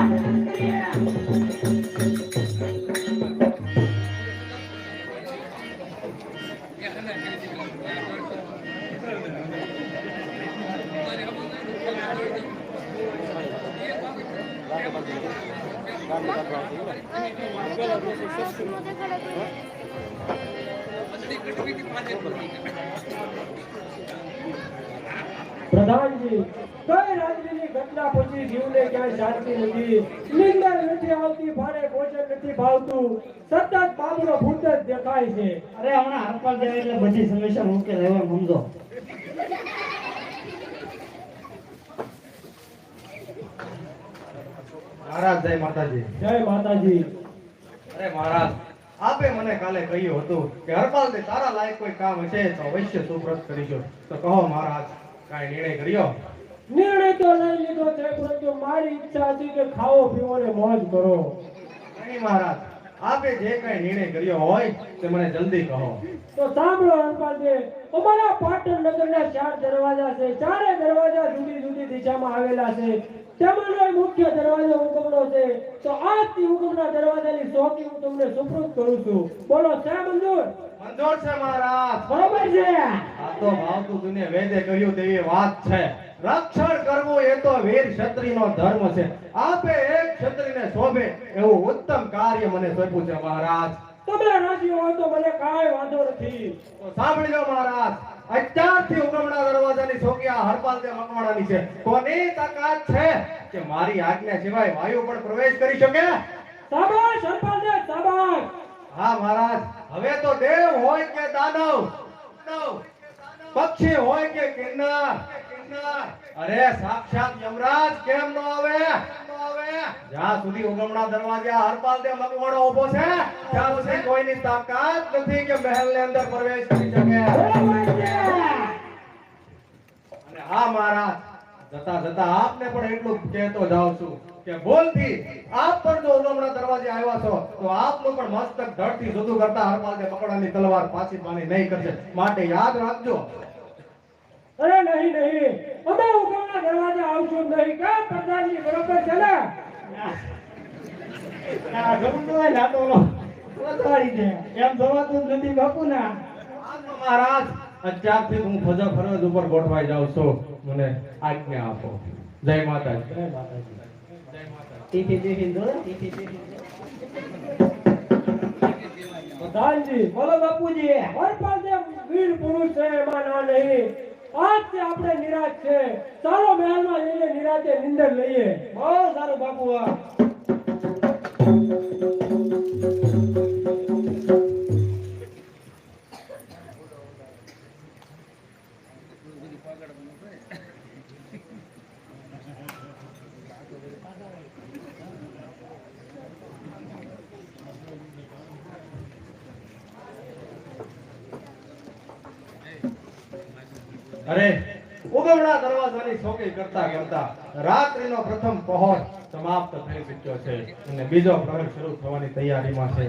પ્રધાનજી, કઈ રાત્રિની ઘટના પછી જીવને ક્યાંય શાંતિ નથી. નિંદર નથી આવતી, ભારે ભોજન નથી ભાવતું. સતત બાબરો ભૂત જ દેખાય છે. અરે હમણાં હરપાલ દેવ એટલે બધી સમસ્યા ઉકેલ હવે સમજો. મહારાજ જય માતાજી. જય માતાજી. અરે મહારાજ, આપે મને કાલે કહ્યું હતું કે હરપાલ દે તારા લાયક કોઈ કામ હશે તો અવશ્ય સુપ્રત કરીશું. તો કહો મહારાજ, કાંઈ નિર્ણય કર્યો? નિર્ણય તો લઈ લીધો છે, પરંતુ મારી ઈચ્છા હતી કે ખાઓ પીવો ને મોજ કરો. નહીં મહારાજ, આપે જે કાંઈ નિર્ણય કર્યો હોય તે મને જલ્દી કહો. તો સાંભળો હરપાલજી, અમારા પાટણ નગરના 4 દરવાજા છે. 4 દરવાજા જુદી જુદી દિશામાં આવેલા છે. તેમાંનો એક મુખ્ય દરવાજો હુકમનો છે. તો આજથી હુકમના દરવાજાની ચોકી હું તમને સુપ્રત કરું છું. બોલો, છે મંજૂર? મંજૂર છે મહારાજ. બરોબર છે. આ તો ભાવતું તુને વેદે કહ્યું તેવી વાત છે. રક્ષણ કરવું એ તો વીર ક્ષત્રિયનો ધર્મ છે. આપે એક ક્ષત્રિયને શોભે એવું ઉત્તમ કાર્ય મને સોંપ્યું છે મહારાજ. તમે રાજી હોય તો મને કાંઈ વાંધો નથી. તો સાંભળી લો મહારાજ, અત્યારથી ઉગમણા દરવાજાની ચોકી આ હરપાલ દે મકવાણાની છે. કોની તાકાત છે કે મારી આજ્ઞા સિવાય વાયુ પણ પ્રવેશ કરી શકે? શાબાશ હરપાલજી, શાબાશ. હા મહારાજ, હવે તો દેવ હોય કે દાનવ, પક્ષી હોય કે કિન્નર, અરે સાક્ષાત યમરાજ કેમ ન આવે? જ્યાં સુધી ઉગમણા દરવાજે આ હરપાલ દે મકવાણો ઊભો છે ત્યાં સુધી કોઈની તાકાત નથી કે મહેલની અંદર પ્રવેશ કરી શકે. અને હા મહારાજ, જતા જતા આપને પણ એટલું કહેતો જાઉં છું કે ભૂલથી આપ પણ જો ઉગમણા દરવાજે આવ્યા છો તો આપનું પણ મસ્તક ધડથી જુદું કરતા હરપાલ દે મકવાણાની તલવાર પાછી પાની નહીં કરશે. માટે યાદ રાખજો. અરે નહીં નહીં, અમે હુકમના દરવાજે આવશું નહીં. કે પ્રધાનજી બરોબર છે ને? આ ગમતો લાતો વધારી દે. એમ જવાતું જ નથી બાપુ ના. મહારાજ, અત્યારથી હું ફરજ ઉપર ગોઠવાઈ જાઉં છું. મને આજ્ઞા આપો. જય માતાજી. જય માતાજી. ટીપી ટીપી દો, ટીપી ટીપી. પ્રધાનજી, બોલો બાપુજી. હરપાલ દે વીર પુરુષ છે, એમાં ના નહીં. આજથી આપણે નિરાશ છે. ચાલો મહેલમાં જઈને નિરાતે નિંદર લઈએ. બહુ સારું બાપુ. અરે ઉગમણા દરવાજાની ચોકી કરતા કરતા રાત્રિનો પ્રથમ પહોર સમાપ્ત થઈ ચૂક્યો છે અને બીજો પ્રહર શરૂ થવાની તૈયારીમાં છે.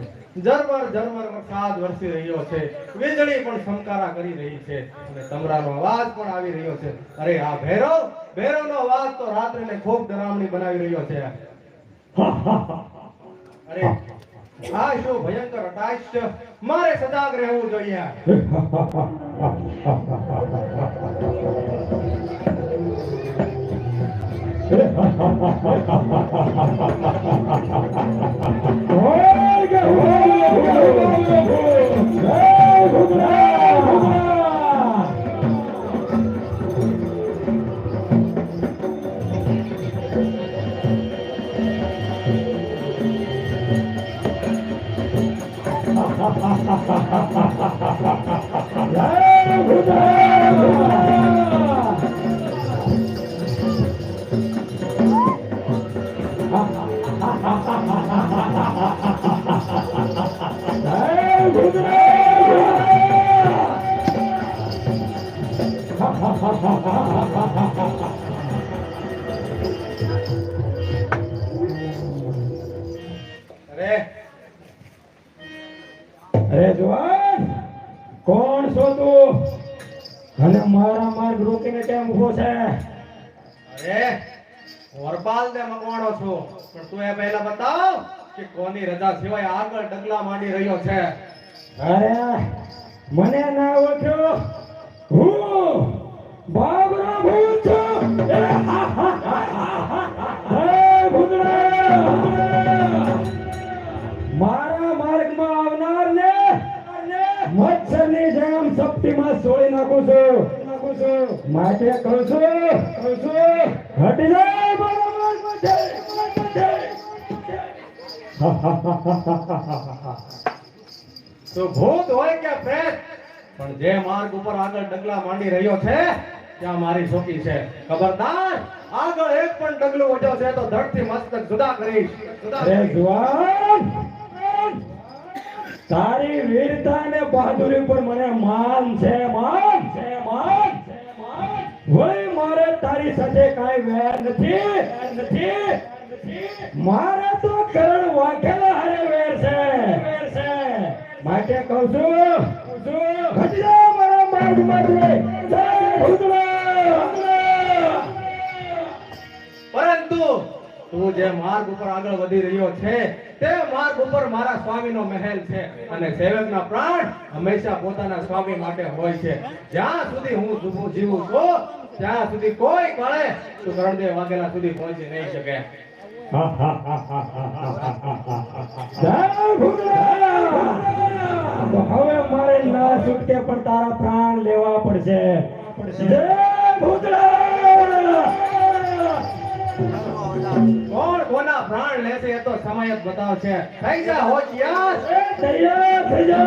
ઝરમર ઝરમર વરસાદ વરસી રહ્યો છે. વીજળી પણ સમકારા કરી રહી છે અને તમરાનો અવાજ પણ આવી રહ્યો છે. અરે આ ભૈરવનો અવાજ તો રાત્રિને ખૂબ ડરામણી બનાવી રહ્યો છે. અરે આ શું ભયંકર અટાશ છે. મારે સજાગ રહેવું જોઈએ. અરે જવાન, કોણ છો તું અને મારા માર્ગ રોકીને કેમ ઉભો છે? અરે વરપાલ ને મકવાણો છું, પણ તું એ પહેલા બતાવ કે કોની રજા સિવાય આગળ ડગલા માંડી રહ્યો છે. અરે મને ના ઓળખ્યો, હું બાબરો ભૂત છું. હે ભૂતડા, મારા માર્ગમાં આવનાર ને મચ્છરની જેમ સપટીમાં સોળી નાખું છું. માટે કહું છું હટી જાય મારા માર્ગમાંથી. તું ભૂત હોય કે પ્રેત, પણ જે માર્ગ ઉપર આગળ ડગલા માંડી રહ્યો છે ત્યાં મારી ચોકી છે. ખબરદાર, આગળ એક પણ ડગલું વધ્યો છે તો ધડથી મસ્તક જુદા કરીશ. અરે જુવાન, તારી વીરતા ને બહાદુરી પર મને માન છે. વળી મારે તારી સાથે કાંઈ વેર નથી. મારે તો કરણ વાઘેલા હારે વેર છે. માટે કહું છું હટી જા મારા માર્ગમાંથી. જય ભૂતળા. પરંતુ તું જે માર્ગ ઉપર આગળ વધી રહ્યો છે તે માર્ગ ઉપર મારા સ્વામીનો મહેલ છે, અને સેવકના પ્રાણ હંમેશા પોતાના સ્વામી માટે હોય છે. જ્યાં સુધી હું જીવું છું ત્યાં સુધી કોઈ કાળે તું કરણદેવ વાઘેલા સુધી પહોંચી નહીં શકે. જય ભૂતળા. તો હવે મારે ના છૂટકે પણ તારા પ્રાણ લેવા પડશે. જય ભૂતળા. કોણ કોના પ્રાણ લેશે એ તો સમય જ બતાવશે. થઈ જા હોશિયાર. તૈયાર થઈ જા.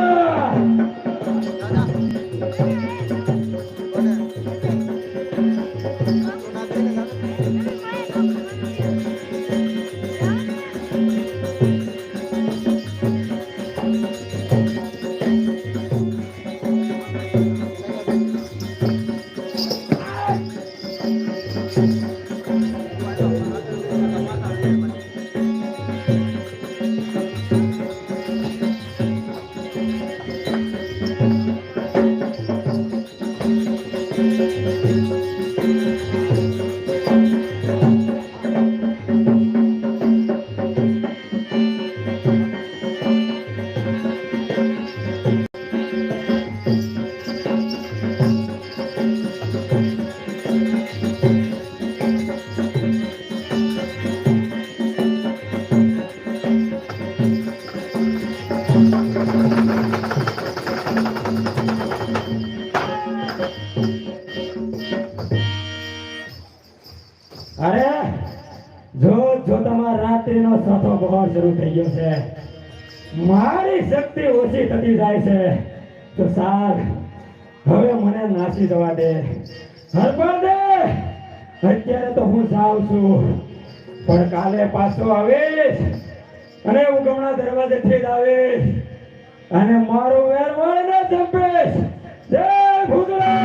અરે જો તમારા રાત્રિનો ચોથો પહોર શરૂ થઈ ગયો છે, મારી શક્તિ ઓછી થતી જાય છે, તો સાર હવે મને નાસી જવા દે. હરપા દે. અત્યારે તો હું જાઉં છું, પણ કાલે પાછો આવીશ અને ઉગમણા દરવાજેથી જ આવીશ અને મારો વેર વાળીને ચંપીશ. જય ભૂતળા.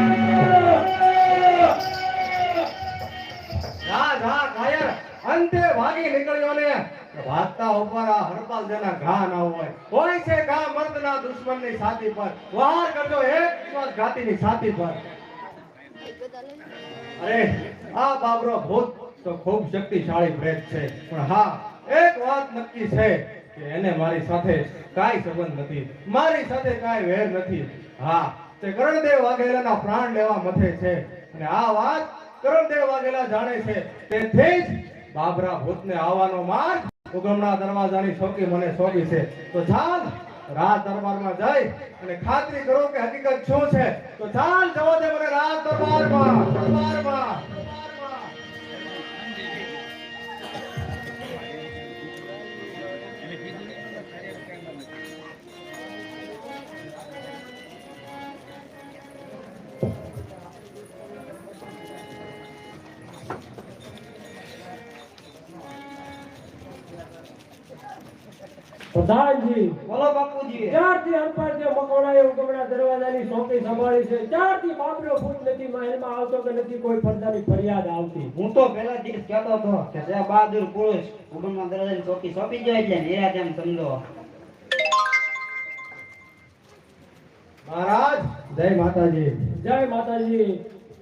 અંતે ભાગી નીકળ્યો ને ભાગતા ઉપર આ હરપાલ જેના ઘા ના હોય. હોય છે ઘા મર્દના દુશ્મનની છાતી પર, વાર કરજો એક વિશ્વાસઘાતીની છાતી પર. અરે આ બાબરો ભૂત તો ખૂબ શક્તિશાળી પ્રેત છે, પણ હા એક વાત નક્કી છે કે એને મારી સાથે કાંઈ સંબંધ નથી, મારી સાથે કાંઈ વેર નથી. હા, તે કરણદેવ વાઘેલાના પ્રાણ લેવા મથે છે, અને આ વાત કરણદેવ વાઘેલા જાણે છે. તેથી જ બાબરા ભૂતને આવવાનો માર્ગ ઉગમણા દરવાજાની ચોકી મને સોંપી છે. તો ચાલ રાજ દરબારમાં જઈ અને ખાતરી કરો કે હકીકત શું છે. તો ચાલ જવા દે મને રાજ દરબારમાં. પ્રધાનજી, બોલો બાપુજી. ત્યારથી હરપાળજી મકવાણાએ ઉગમણા દરવાજાની ચોકી સંભાળી છે, ત્યારથી બાબરો ભૂત નથી મહેલમાં આવતો કે નથી કોઈ પડદાની ફરિયાદ આવતી. હું તો પહેલા દિવસ કહેતો હતો કે જે બહાદુર પુરુષ ઉગમના દરવાજાની ચોકી સોંપી જાય એટલે નિરાત એમ સમજો. મહારાજ જય માતાજી. જય માતાજી.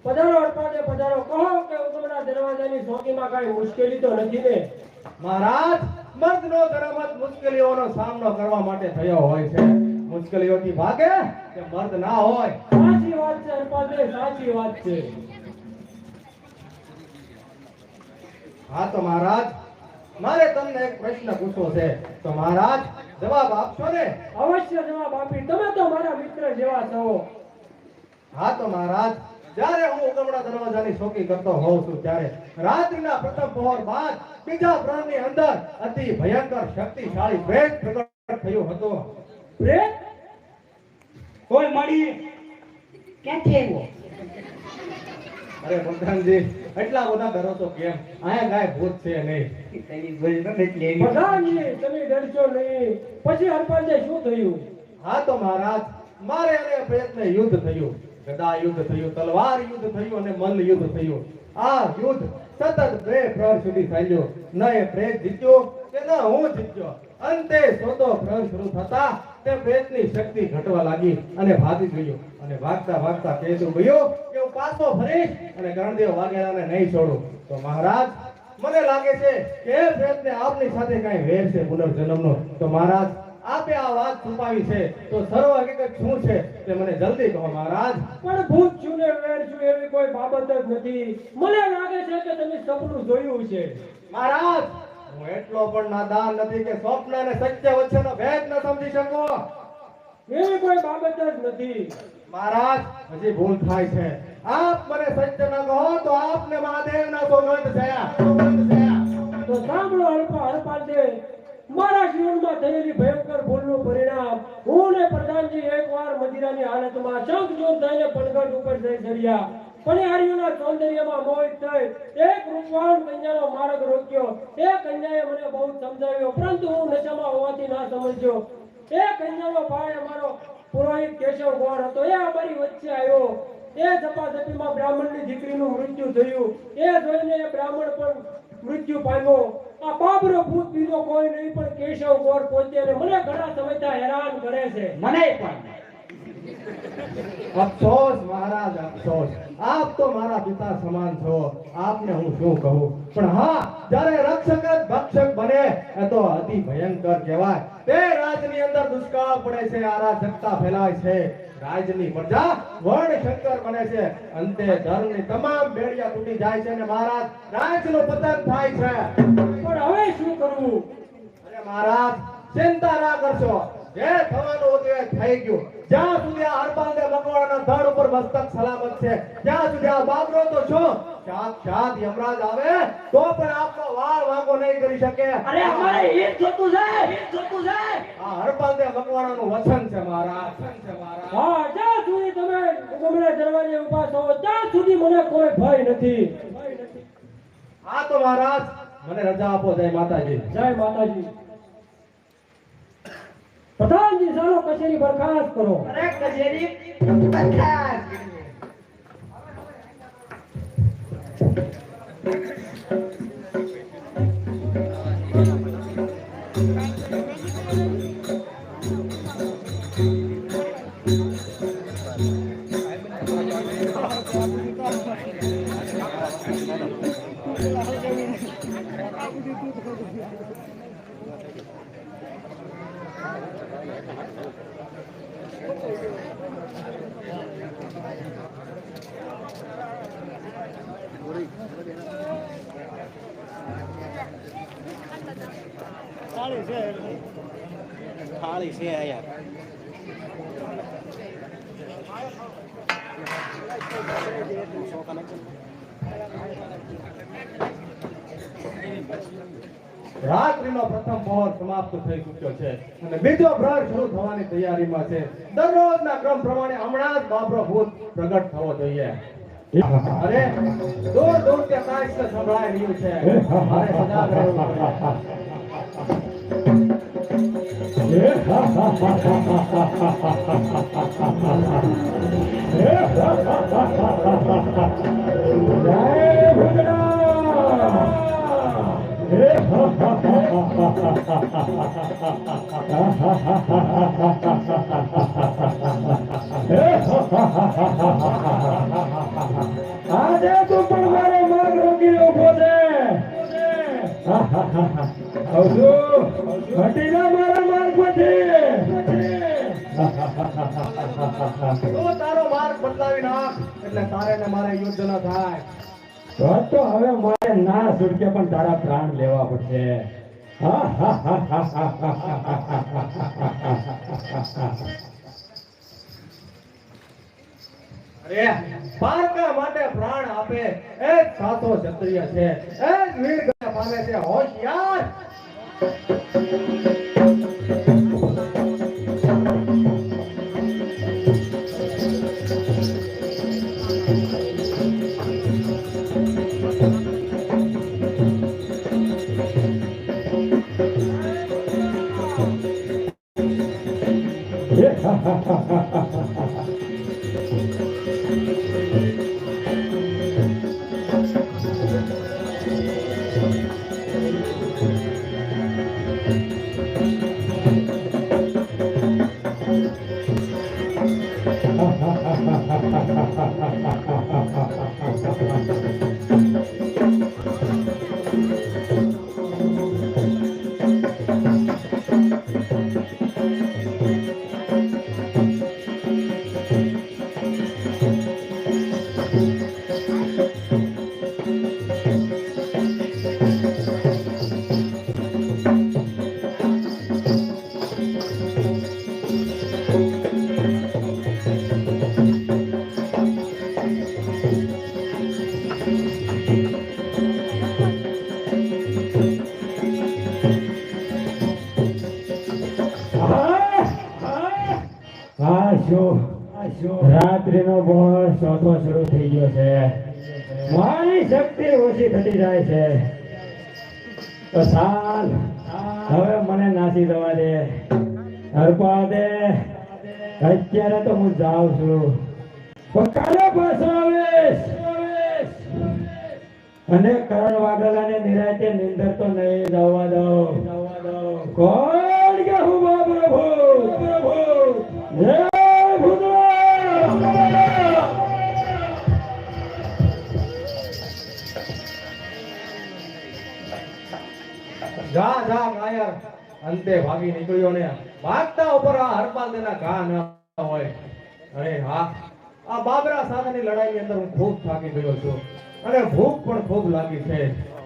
પધારો હરપાળજી, પધારો. કહો કે ઉગમણા દરવાજાની ચોકીમાં કાંઈ મુશ્કેલી તો નથી ને? મહારાજ મર્દનો ધર્મ જ મુશ્કેલીઓનો સામનો કરવા માટે થયો હોય છે. મુશ્કેલીઓથી ભાગે કે મર્દ ના હોય. સાચી વાત છે હરપાળજી, સાચી વાત છે. હા તો મહારાજ મારે તમને એક પ્રશ્ન પૂછવો છે. તો મહારાજ જવાબ આપશો ને? અવશ્ય જવાબ આપી. તમે તો મારા મિત્ર જેવા છો. હા તો મહારાજ જ્યારે હું ઉગમણા દરવાજાની ચોકી કરતો હોઉં છું ત્યારે રાત્રિના પ્રથમ પહોર બાદ બીજા પ્રહરની અંદર અતિ ભયંકર શક્તિશાળી પ્રેત પ્રગટ થયું હતું. પ્રેત? કોઈ મળી ક્યાંથી આવ્યો? અરે પ્રધાનજી એટલા બધા ડરો છો કેમ? આયા કાંઈ ભૂત છે નહીં. તેની ભૂલ નથી એટલે એવી. પ્રધાનજી, તમે ડરશો નહીં. પછી હરપાળજી શું થયું? હા તો મહારાજ મારે અને પ્રેતને યુદ્ધ થયું. ગદા યુદ્ધ થયું, તલવાર યુદ્ધ થયું અને મલ્લ યુદ્ધ થયું. આ યુદ્ધ સતત 2 પ્રહર સુધી ચાલ્યું. ન એ પ્રેત જીત્યો કે ન હું જીત્યો. અંતે સોતો પ્રહર શરૂ થતા તે પ્રેતની શક્તિ ઘટવા લાગી અને ભાગી ગયો. અને ભાગતા ભાગતા કહેતું ગયો કે હું પાછો ફરીશ અને કરણદેવ વાઘેલાને નહીં છોડું. તો મહારાજ મને લાગે છે કે એ પ્રેતને આપની સાથે કાંઈ વેર છે પુનર્જન્મનો. તો મહારાજ આપે આ વાત છુપાવી છે તો સર્વ હકીકત શું છે તે મને જલ્દી કહો મહારાજ. પણ ભૂત છું ને વેર છું એવી કોઈ બાબત જ નથી. મને લાગે છે કે તમે સપનું જોયું છે. મહારાજ હું એટલો પણ નાદાન નથી કે સ્વપ્ન અને સત્ય વચ્ચેનો ભેદ ન સમજી શકો. એવી કોઈ બાબત જ નથી. મહારાજ હજી ભૂલ થાય છે. આપ મને સત્ય ન કહો તો આપને મહાદેવના સોગંદ છે. તો સાંભળો હરપાળજી, મારા જીવનમાં થયેલી ભયંકર ભૂલનું પરિણામ હું ને પ્રધાનજી એકવાર મદિરાની હાલતમાં શંખચૂડ થઈને પનગઢ ઉપર જઈ ચડ્યા. પણિહારીઓના સૌંદર્યમાં મોહિત થઈ એક રૂપવાન કન્યાનો માર્ગ રોક્યો. એ કન્યાએ મને બહુ સમજાવ્યો, પરંતુ હું નશામાં હોવાથી ના સમજ્યો. એ કન્યાનો ભાઈ અમારો પુરોહિત કેશવ ગોળ હતો. એ અમારી વચ્ચે આવ્યો. એ ઝપાઝપીમાં બ્રાહ્મણની દીકરીનું મૃત્યુ થયું. એ જોઈને એ બ્રાહ્મણ પણ મૃત્યુ પામ્યો. આ બાબરો ભૂત બીજો કોઈ નહીં પણ કેશવ ગોળ પોતે અને મને ઘણા સમયથી હેરાન કરે છે. મને પણ અફસોસ મહારાજ અફસોસ. આપ તો મારા પિતા સમાન છો. આપને હું શું કહું. પણ હા જ્યારે રક્ષક જ ભક્ષક બને એ તો અતિ ભયંકર કહેવાય. તે રાજની અંદર દુષ્કાળ પડે છે, અરાજકતા ફેલાય છે. રાજની પ્રજા વર્ણશંકર બને છે. અંતે ધર્મની તમામ બેડિયા તૂટી જાય છે અને મહારાજ રાજનું પતન થાય છે. પણ હવે શું કરવું? અરે મહારાજ ચિંતા ના કરશો. જે થવાનું હતું એ થઈ ગયું. જ્યાં સુધી આ હરપાલને મકવાણાના ધડ ઉપર મસ્તક સલામત છે ત્યાં સુધી આ બાબરો તો છો સાક્ષાત યમરાજ આવે તો પણ આપનો વાળ વાંકો નહીં કરી શકે. અરે અમારે એ જ જોતું છે, એ જ જોતું છે. આ હરપાલને મકવાણાનું વચન છે મહારાજ. હા, જ્યાં સુધી તમે ઉગમણા દરવાજે ઊભા છો ત્યાં સુધી મને કોઈ ભય નથી. હા તો મહારાજ મને રજા આપો. જય માતાજી. જય માતાજી. પ્રધાનજી, ચાલો કચેરી બરખાસ્ત કરો. અરે કચેરી બરખાસ્ત. થાળી છે યાર. રાત્રિનો પ્રથમ પહોર સમાપ્ત થઈ ચૂક્યો છે અને બીજો પ્રહર શરૂ થવાની તૈયારીમાં છે. દરરોજના ક્રમ પ્રમાણે હમણાં જ બાબરો ભૂત પ્રગટ થવો જોઈએ. અરે દૂર દૂર ત્યાં કાંઈક તો સંભળાઈ રહ્યું છે. મારે સજાગ રહેવું પડે. આજે તું પણ મારો માર્ગ રોકીને ઊભો છે. હટી જા મારા માર્ગ તું તારો માર્ગ બદલાવી નાખ એટલે તારે ને મારે યુદ્ધ ન થાય. તો હવે મારે ના છૂટકે પણ તારા પ્રાણ લેવા પડશે. અરે પારકા માટે પ્રાણ આપે એ જ સાચો ક્ષત્રિય છે. એ જ વીર ગતિ પામે છે. હોશિયાર. રાત્રિનો પહોર ચોથો શરૂ થઈ ગયો છે. મારી શક્તિ ઓછી થતી જાય છે. તો ચાલ હવે મને નાસી દવા દે, હરપા દે. અત્યારે તો હું જાઉં છું, પણ કાલે પાછો આવીશ અને કરણ વાઘેલાને નિરાંતે નિંદર તો નહીં જવા દઉં. કોણ કે હું બાબરો ભૂત જય જા જા કાયર. અંતે ભાગી નીકળ્યો ને ભાગતા ઉપર આ હરપાલ તેના ઘા ન હોય. અરે હા, આ બાબરા સાથેની લડાઈની અંદર હું ખૂબ થાકી ગયો છું અને ભૂખ પણ ખૂબ લાગી છે.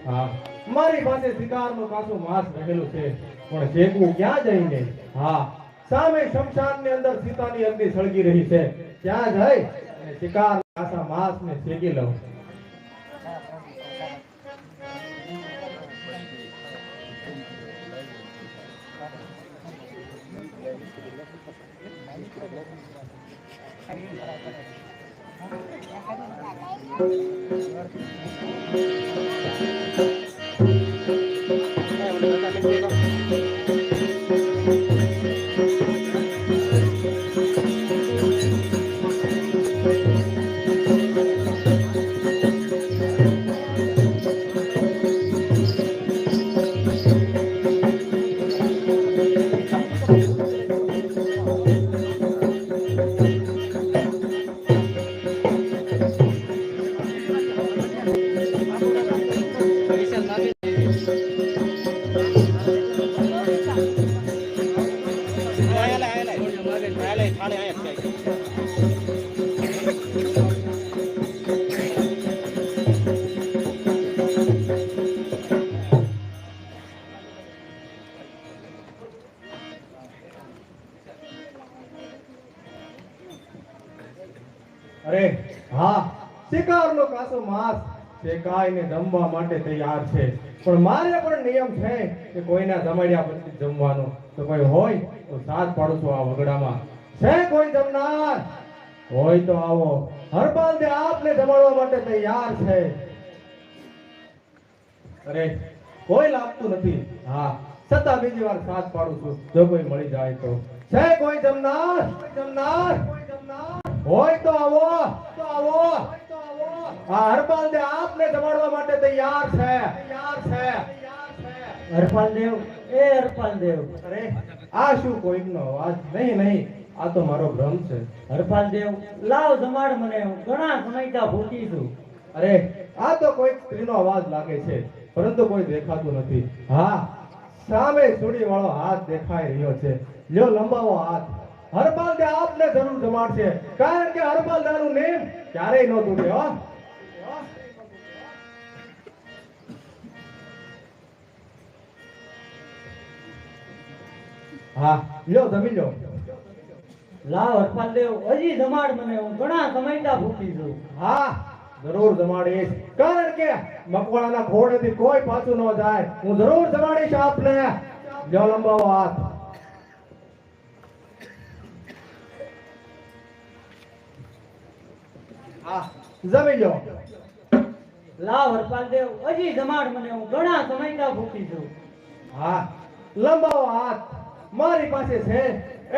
હા, મારી પાસે શિકારનું કાચું માંસ રહેલું છે, પણ શેકવું ક્યાં જઈને? હા, સામે શમશાનની અંદર સીતાની અગ્નિ સળગી રહી છે. ત્યાં જઈ અને શિકાર કાચા માંસને શેકી લઉં. અરે હા, શિકારનો કાસો માંસ શેકાઈને જમવા માટે તૈયાર છે, પણ મારે પણ નિયમ છે કે કોઈના જમાડ્યા પછી જમવાનું. તો કોઈ હોય તો સાથ પાડું છું આ વગડામાં. છે કોઈ જમનાર? હોય તો આવો. હરપાલ દે આપને જમાડવા માટે તૈયાર છે. અરે કોઈ લાગતું નથી. હા, છતાં બીજી વાર સાથ પાડું છું, જો કોઈ મળી જાય તો. છે કોઈ જમનાર? જમનાર હોય તો આવો. હા, હરપાલ દે આપને જમાડવા માટે તૈયાર છે. હરપાલદેવ, એ હરપાલદેવ, અરે આ શું કોઈકનો અવાજ? નહીં, આ તો મારો ભ્રમ છે. હરપાલદેવ, લાવ જમાડ મને, હું ઘણા સમયથી ભૂખી છું. અરે આ તો કોઈ સ્ત્રીનો અવાજ લાગે છે, પરંતુ કોઈ દેખાતું નથી. હા, સામે સુડી વાળો હાથ દેખાઈ રહ્યો છે. લ્યો લંબાવો હાથ. હરપાલ દે આપને જરૂર જમાડશે, કારણ કે હરપાલ દાનું નેમ ક્યારેય ન તૂટે હો. હા, લ્યો જમી લ્યો. લાવ હરપાલદેવ, હજી જમાડ મને, હું ઘણા સમયથી ભૂખી છું. હા, જરૂર જમાડીશ, કારણ કે મકવાણાના ખોળેથી કોઈ પાછું ન જાય. હું જરૂર જમાડીશ આપને. લ્યો લંબાવો હાથ. હા, જમી લ્યો. લાવ હરપાલદેવ, હજી જમાડ મને, હું ઘણા સમયથી ભૂખી છું. હા, લંબાવો હાથ. મારી પાસે છે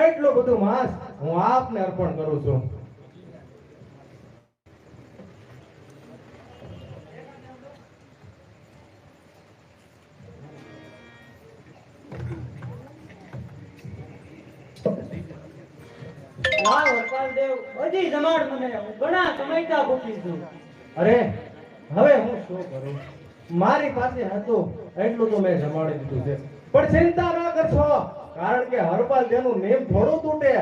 એટલું બધું માંસ, હું આપને અર્પણ કરું છું. લાવ હરપાલદેવ, હજી જમાડ મને, હું ઘણા સમયથી ભૂખી છું. અરે હવે હું શું કરું? મારી પાસે હતું એટલું તો મેં જમાડી દીધું છે, પણ ચિંતા ન કરશો, કારણ કે હરપાલ જેનું નેમ થોડું તૂટે.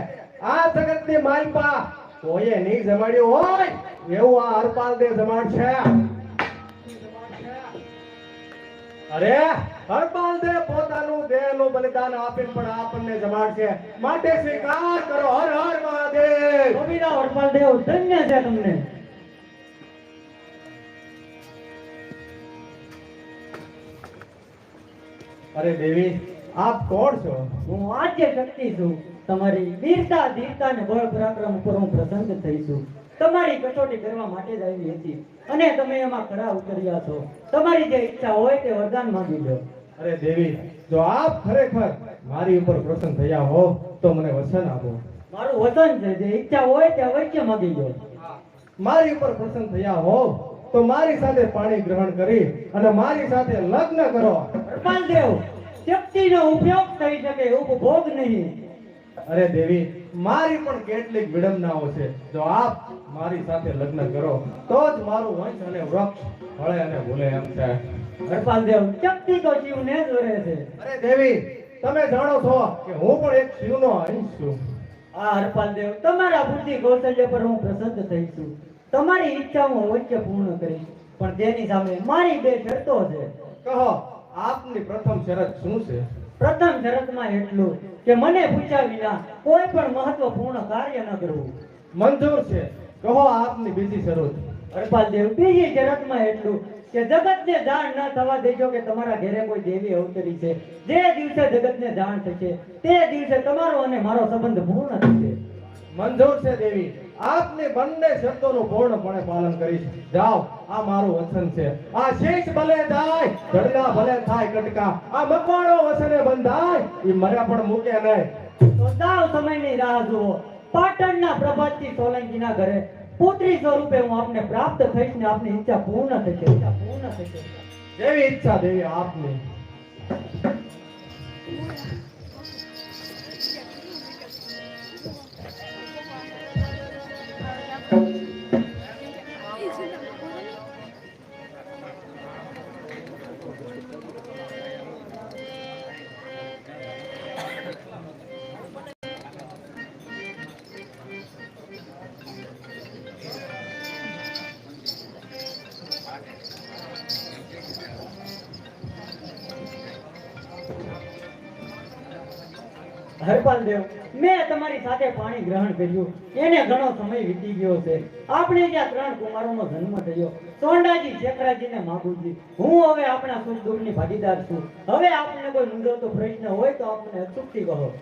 આ જગતની માલપા કોઈએ નહીં જમાડ્યું હોય એવું આ હરપાલ દે જમાડશે. અરે હરપાલ દે પોતાનું દેહનું બલિદાન આપીને પણ આપણને જમાડશે, માટે સ્વીકાર કરો. હર હર મહાદેવ. ગોવિંદા હરપાલદેવ, ધન્ય છે તમને. અરે દેવી, આપ કોણ છો? હું આદ્ય શક્તિ છું. તમારી વીરતા, ધીરતા અને બળ પરાક્રમ ઉપર હું પ્રસન્ન થઈ છું. તમારી કસોટી કરવા માટે જ આવી હતી, અને તમે એમાં ખરા ઉતર્યા છો. તમારી જે ઈચ્છા હોય તે વરદાન માંગી લો. અરે દેવી, જો આપ ખરેખર મારી ઉપર પ્રસન્ન થયા હો તો મને વચન આપો. મારું વચન છે, જે ઈચ્છા હોય તે અવશ્ય માંગી લો. મારી ઉપર પ્રસન્ન થયા હો તો મારી સાથે પાણી ગ્રહણ કરી અને મારી સાથે લગ્ન કરો. હરપાલદેવ, શક્તિનો ઉપયોગ થઈ શકે, ઉપભોગ નહીં. અરે દેવી, મારી પણ કેટલીક વિડંબનાઓ છે. જો આપ મારી સાથે લગ્ન કરો તો જ મારું વંશ અને વૃક્ષ ફળે અને ભૂલે એમ છે. હરપાલદેવ, શક્તિ તો શિવને જ વરે છે. અરે દેવી, તમે જાણો છો કે હું પણ એક શિવનો અંશ છું. આ હરપાલદેવ, તમારા બુદ્ધિ કૌશલ્ય પર હું પ્રસન્ન થઈ છું. તમારી ઈચ્છા હું અવશ્ય પૂર્ણ કરીશ, પણ તેની સામે મારી બે શરતો છે. કહો, આપની પ્રથમ શરત શું છે? પ્રથમ શરતમાં એટલું કે મને પૂછ્યા વિના કોઈ પણ મહત્વપૂર્ણ કાર્ય ન કરવું. મંજૂર છે. કહો આપની બીજી શરત. હરપાલદેવ, બીજી શરતમાં એટલું કે જગતને જાણ ન થવા દેજો કે તમારા ઘરે કોઈ દેવી અવતરી છે. જે દિવસે જગતને જાણ થશે તે દિવસે તમારો અને મારો સંબંધ પૂર્ણ થશે. મંજૂર છે દેવી, આપની બંને શરતોનું પૂર્ણપણે પાલન કરીશ. જાઓ, આ મારું વચન છે. આ શીશ ભલે જાય, ધડકા ભલે થાય કટકા, આ મકવાણો વચને બંધાય, ઈ મર્યા પણ મૂકે નહીં. તો જાઓ, સમયની રાહ જુઓ. પાટણના પ્રભાતથી સોલંકીના ઘરે પુત્રી સ્વરૂપે હું આપને પ્રાપ્ત થઈશ ને આપની ઈચ્છા પૂર્ણ થશે. જેવી ઈચ્છા દેવી આપની. હરપાલ દેવ, મેં તમારી સાથે પાણી ગ્રહણ કર્યું, એને ઘણો સમય વીતી ગયો છે. આપણે ત્યાં 3 કુમારોનો જન્મ થયો, સોંડાજી, શેખરાજી ને માગુજી. હું હવે આપણા સુખ દુઃખની ભાગીદાર છું. હવે આપને કોઈ મૂંઝવતો પ્રશ્ન હોય તો આપને અચૂકથી કહો.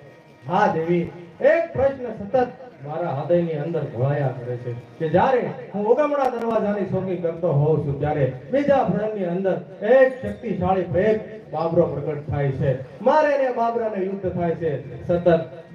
હા દેવી, એક પ્રશ્ન સતત મારા હૃદયની અંદર ઘોળાયા કરે છે કે જ્યારે હું ઉગમણા દરવાજાની સોગી કરતો હોઉં છું ત્યારે બીજા પ્રહરની અંદર એક શક્તિશાળી પ્રેત બાબરો પ્રગટ થાય છે. મારે ને બાબરાને યુદ્ધ થાય છે. સતત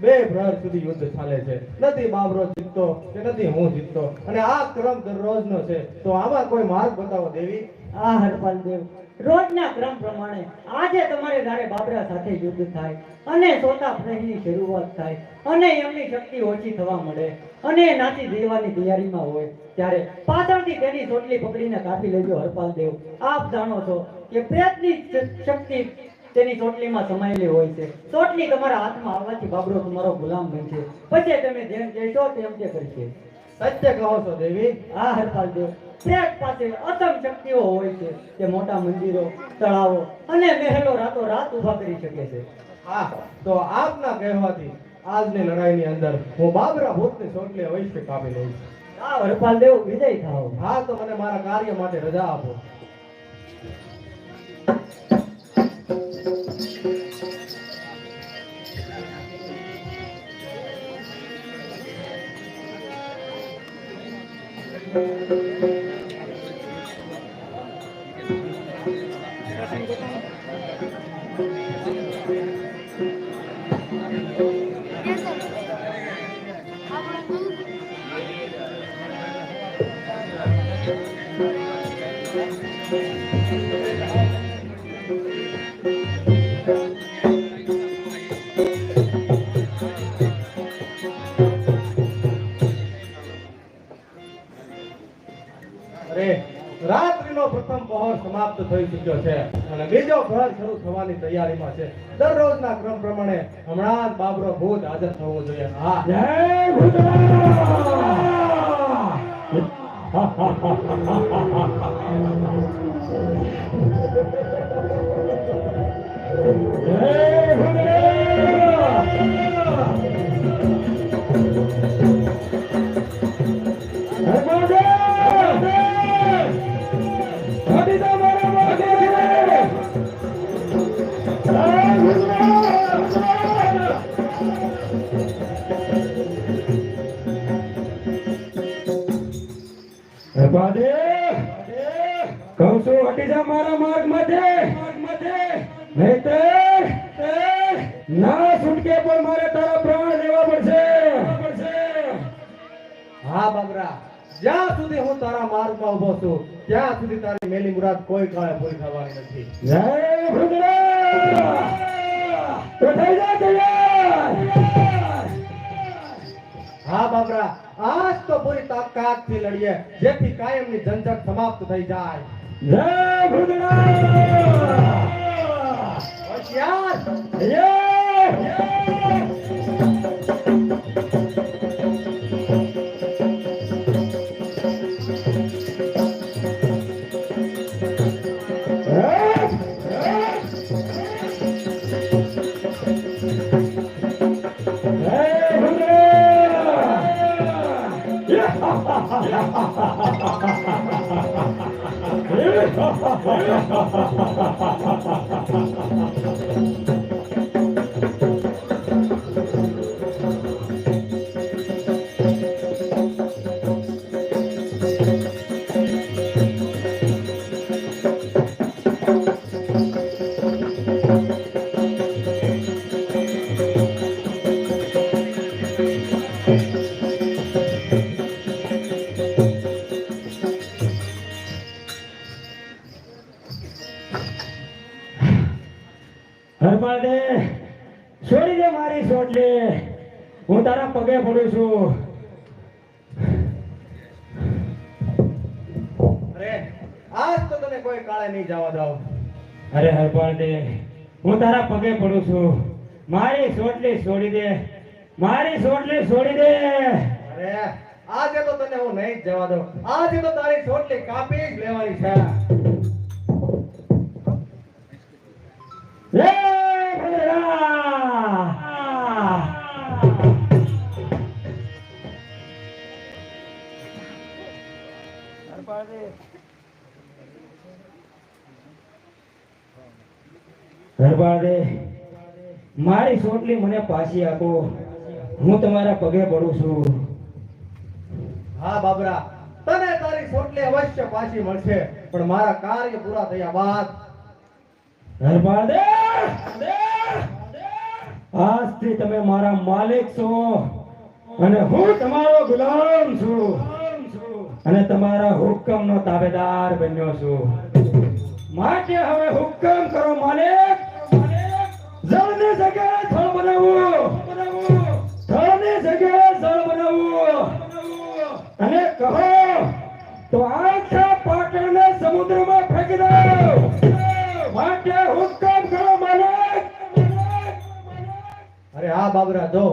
2 પ્રહર સુધી યુદ્ધ ચાલે છે. નથી બાબરો જીતતો કે નથી હું જીતતો, અને આ ક્રમ દરરોજનો છે. તો આમાં કોઈ માર્ગ બતાવો દેવી. આ હરપાલ દેવ, રોજના ક્રમ પ્રમાણે આજે તમારે જ્યારે બાબરા સાથે યુદ્ધ થાય અને ચોથા પ્રહરની શરૂઆત થાય અને એમની શક્તિ ઓછી થવા મળે અને એ નાસી જવાની તૈયારીમાં હોય ત્યારે પાછળથી તેની ચોટલી પકડીને કાપી લેજો. હરપાલ દેવ, આપ જાણો છો કે પ્રેતની શક્તિ તેની ચોટલીમાં સમાયેલી હોય છે. ચોટલી તમારા હાથમાં આવવાથી બાબરો તમારો ગુલામ બનશે. પછી તમે જેમ કહેશો તેમ તે કરશે. સત્ય કહો છો દેવી. આ હરપાલ દેવ, પ્રેત પાસે અસમ શક્તિઓ હોય છે. તે મોટા મંદિરો, તળાવો અને મહેલો રાતો રાત ઊભા કરી શકે છે. હા, તો આપના કહેવાથી આજની લડાઈની અંદર હું બાબરા ભૂતની ચોટલી અવશ્ય કાપી લઈશ. આ હરપાલ દેવ, વિજય થાઓ. હા, તો મને મારા કાર્ય માટે રજા આપો. અરે, રાત્રિનો પ્રથમ પહોર સમાપ્ત થઈ ચૂક્યો છે અને બીજો પ્રહર શરૂ થવાની તૈયારીમાં છે. દરરોજના ક્રમ પ્રમાણે હમણાં જ બાબરો ભૂત હાજર થવો જોઈએ. હા, જય ભૂતનાથ! જય કહું છું હટી જા મારા માર્ગ માંથી, નહીંતર ના છૂટકે પણ મારે તારા પ્રાણ લેવા પડશે. હા બાબરા, જ્યાં સુધી હું તારા માર્ગમાં ઊભો છું ત્યાં સુધી તારી મેલી મુરાદ કોઈ કાળે પૂરી થવાની નથી. જય ભદ્રા! તો થઈ જા તૈયાર. હા બાબરા, આજ તો પૂરી તાકાતથી લડીએ જેથી કાયમની ઝંઝટ સમાપ્ત થઈ જાય. જય ભદ્રા! હોશિયાર! જય! હરપાલ દે, છોડી દે મારી ચોટલી. હું તારા પગે પડું છું. અરે, આજ તો તને કોઈ કાળે નહીં જવા દઉં. અરે હરપાલ દે, હું તારા પગે પડું છું. મારી ચોટલી છોડી દે, મારી ચોટલી છોડી દે. અરે, આજે તો તને હું નહીં જ જવા દઉં. આજે તો તારી ચોટલી કાપી જ લેવાની છે. જય ભદ્રા! દરબારે મારી સોટલી મને પાછી આપો, હું તમારા પગે પડું છું. હા બાબરા, તને તારી સોટલી અવશ્ય પાછી મળશે, પણ મારા કાર્ય પૂરા થયા બાદ. દરબારે આજથી તમે મારા માલિક છો અને હું તમારો ગુલામ છું અને તમારા હુકમનો તાબેદાર બન્યો છું. માટે હવે હુકમ કરો માલિક. જળની જગ્યાએ થળ બનાવો, થળની જગ્યાએ જળ બનાવો અને કહો તો આખા પાટણને સમુદ્રમાં ફેંકી દો. માટે હુકમ કરો માલિક. અરે હા બાબરા, જો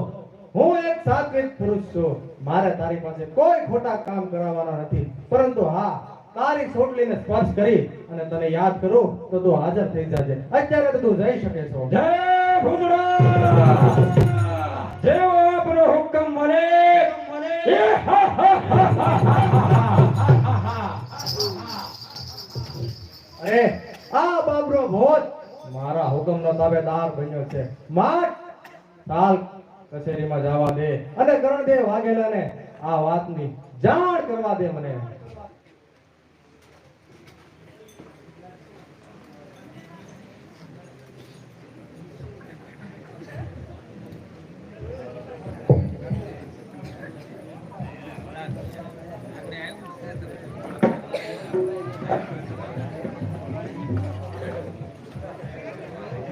હું એક સાત્વિક પુરુષ છું, મારે તારી પાસે કોઈ ખોટા કામ કરાવવાના નથી, પરંતુ હા તારી સોટલીને સ્પર્શ કરી અને તને યાદ કરું તો તું હાજર થઈ જાજે. અત્યારે તો તું જઈ શકે છો. જય ભૂતળા, જેવો આપણો હુકમ માલિક. અરે આ બાબરો ભોજ મારા હુકમનો તાબેદાર બન્યો છે. માર તાલ કચેરીમાં જવા દે અને કરણદેવ વાઘેલાને આ વાતની જાણ કરવા દે મને.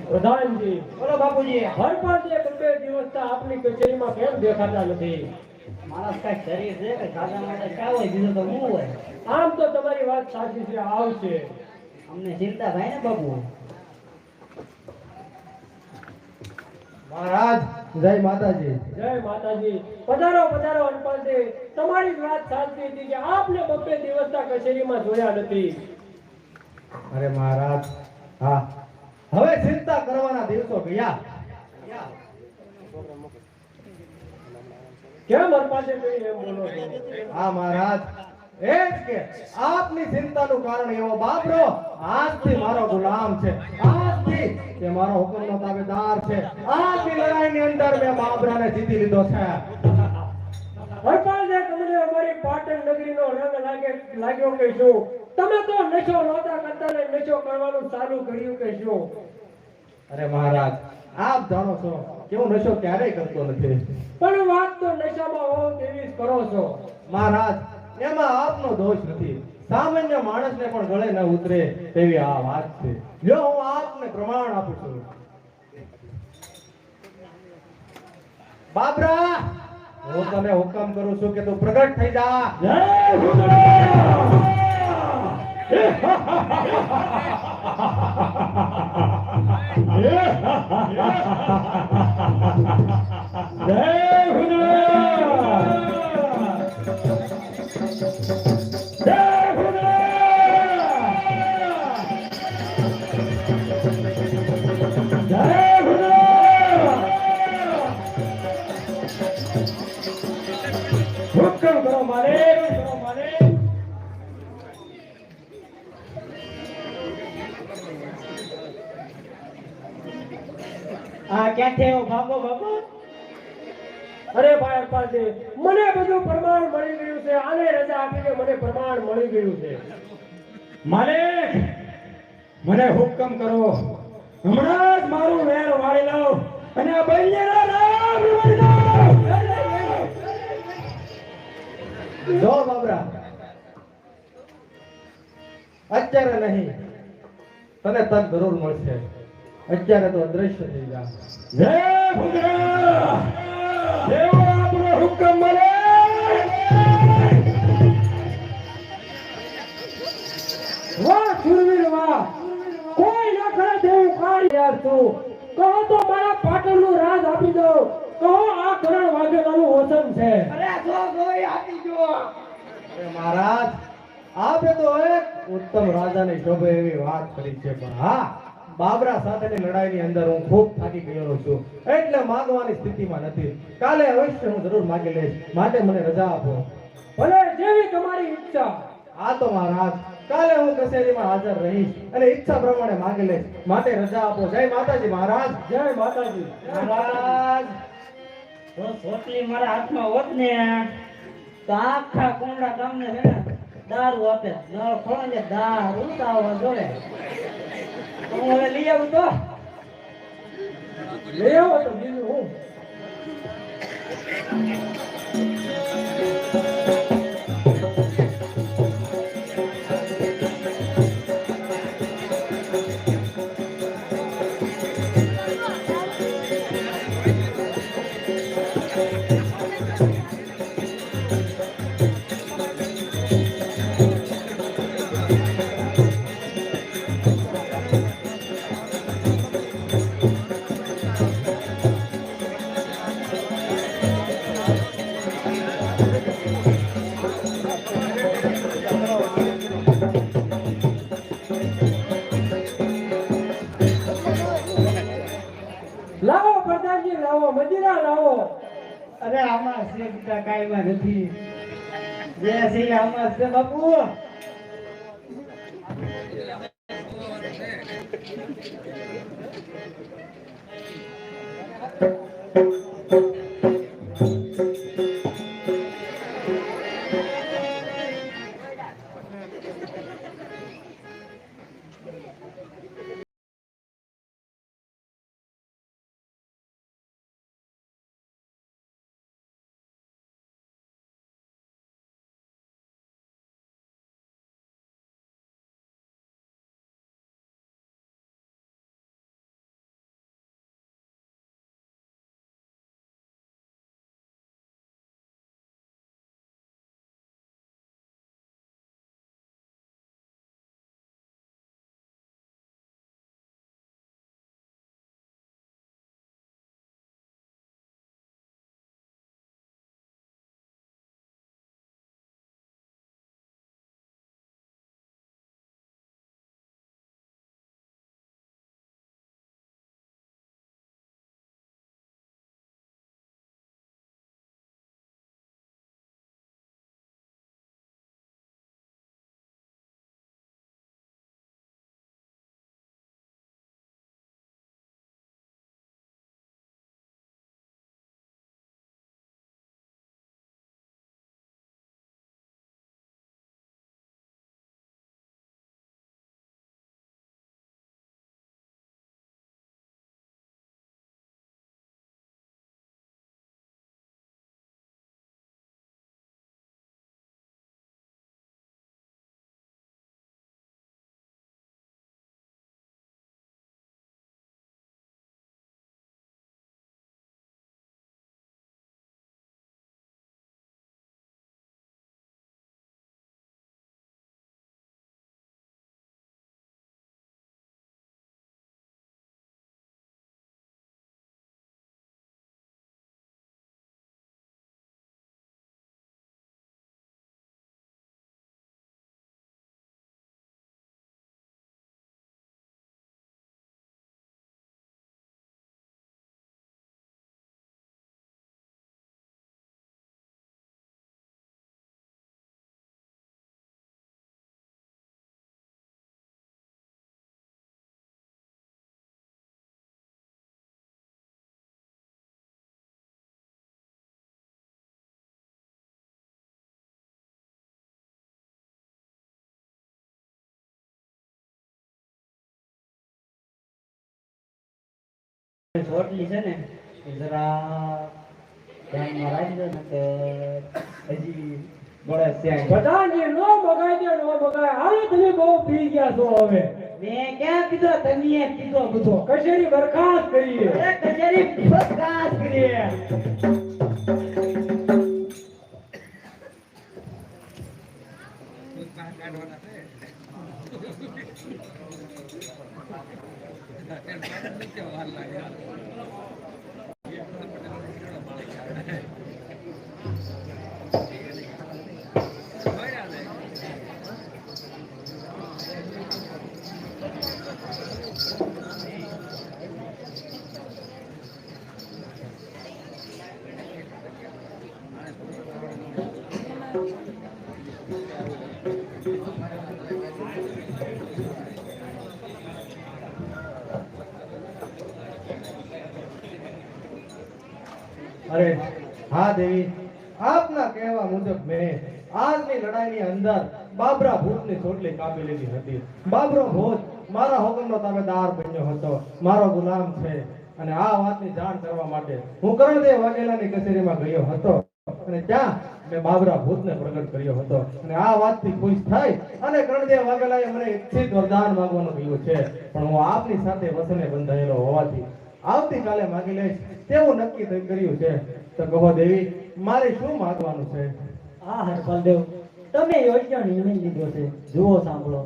પ્રધાનજી, બોલો બાપુજી. હરપાલજી બે દિવસથી આપની કચેરીમાં કેમ દેખાતા નથી? મારા કઈ શરીર છે કે ખાધા માટે ક્યાં હોય, બીજું તો હું હોય. આમ તો તમારી વાત સાચી છે, આવશે. અમને ચિંતા થાય ને બાપુ. મહારાજ જય માતાજી. જય માતાજી. પધારો પધારો હરપાલજી. તમારી જ વાત સાચી હતી કે આપને બબ્બે દિવસના કચેરીમાં જોયા નથી. અરે મહારાજ, હા હવે ચિંતા કરવાના દિવસો ગયા. કેમ હરપાલજી કહીને એમ બોલો છો? હા મહારાજ, એ જ કે આપની ચિંતાનું કારણ એવો બાબરો આજથી મારો ગુલામ છે, આજથી તે મારો હુકમનો તાબેદાર છે. આજની લડાઈની અંદર મેં બાબરાને જીતી લીધો છે. હરપાલજી, તમને અમારી પાટણ નગરીનો રંગ લાગ્યો કે શું? તમે તો નશો નહોતા કરતા ને નશો કરવાનું ચાલુ કર્યું કે શું? અરે મહારાજ, આપ જાણો છો કે હું નશો ક્યારેય કરતો નથી. પણ વાત તો નશામાં હોવ તેવી જ કરો છો. મહારાજ, એમાં આપનો દોષ નથી. સામાન્ય માણસને પણ ગળે ન ઉતરે તેવી આ વાત છે. જો હું આપને પ્રમાણ આપું છું. બાબરા, હું તને હુકમ કરું છું કે તું પ્રગટ થઈ જા. જય ભૂતળા! જય ભૂતળા! જય ભૂતળા! જય ભૂતળા! હુકમ કરો માલિક, કરો માલિક. આ ક્યાંથી આવ્યો ભાગો બાપુ? અરે ભાઈ હરપાલજી, મને બધું પ્રમાણ મળી ગયું છે. આને રજા આપીને મને પ્રમાણ મળી ગયું છે. માલિક, મને હુકમ કરો, હમણાં જ મારું વેર વાળી લઉં અને આ બૈયાના નામ વાળી દઉં. જો બાબરા, અત્યારે નહીં, તને તક જરૂર મળશે. અત્યારે તો અદ્રશ્ય થઈ જા. જય ભૂતળા! જેવો આપણો હુકમ મળે. વાહ સુરવીર વાહ! કોઈ ના કરે તેવું કાઢી યાર તું. કહો તો મારા પાટણનું રાજ આપી દો. કહો આ કરણ વાઘેલાનું વચન છે. અરે જો ગોઈ આપી જો. અરે મહારાજ, આપે તો એક ઉત્તમ રાજાની શોભે એવી વાત કરી છે, પણ હા બાબરા સાથેની લડાઈની અંદર હું ખૂબ થાકી ગયેલો છું, એટલે માંગવાની સ્થિતિમાં નથી. કાલે અવશ્ય હું જરૂર માંગી લઈશ, માટે મને રજા આપો. ભલે જેવી તમારી ઈચ્છા. આ તો મહારાજ કાલે હું કચેરીમાં હાજર રહીશ અને ઈચ્છા પ્રમાણે માંગી લઈશ. માટે રજા આપો. જય માતાજી મહારાજ. જય માતાજી. મહારાજ તો સોટલી મારા હાથમાં હોત ને તો આખા કુંડા ગામને છે ને દારૂ આપે. નળ ખોલે ને દારૂ ઉતાવળ જોડે. હું હવે લઈ આવું તો લઈ આવો તો બીજું હું. લાવો પ્રધાનજી, લાવો મદીના લાવો. અરે આમાં છે બીજા કાંઈમાં નથી. જે છે એ આમાં છે બાપુ. સોટલી છે ને એ જરા ધ્યાનમાં રાખજો ને કે હજી બળદ ત્યાં પ્રધાનજી નો બગાડજો, નો બગાડ. હાલો તમે બહુ પી ગયા છો હવે. મેં ક્યાં કીધો, તમે કીધો બધો. કચેરી બરખાસ્ત કરીએ. અરે કચેરી બરખાસ્ત કરીએ. અરે હા દેવી, આપના કહેવા મુજબ મેં આજની લડાઈની અંદર બાબરા ભૂતની ચોટલી કાપી લીધી હતી. બાબરો ભૂત મારા હુકમનો તાબેદાર બન્યો હતો, મારો ગુલામ છે. અને આ વાતની જાણ કરવા માટે હું કરણદેવ વાઘેલાની કચેરીમાં ગયો હતો અને ત્યાં મેં બાબરા ભૂતને પ્રગટ કર્યો હતો. અને આ વાતથી ખુશ થઈ અને કરણદેવ વાઘેલાએ મને ઈચ્છિત વરદાન માંગવાનું કહ્યું છે, પણ હું આપની સાથે વસને બંધાયેલો હોવાથી આવતીકાલે માંગી લઈશ તેવું નક્કી કર્યું છે. તો કહો દેવી, મારે શું માંગવાનું છે? હા હરપાલદેવ, તમે યોગ્ય નિર્ણય લીધો છે. જુઓ, સાંભળો,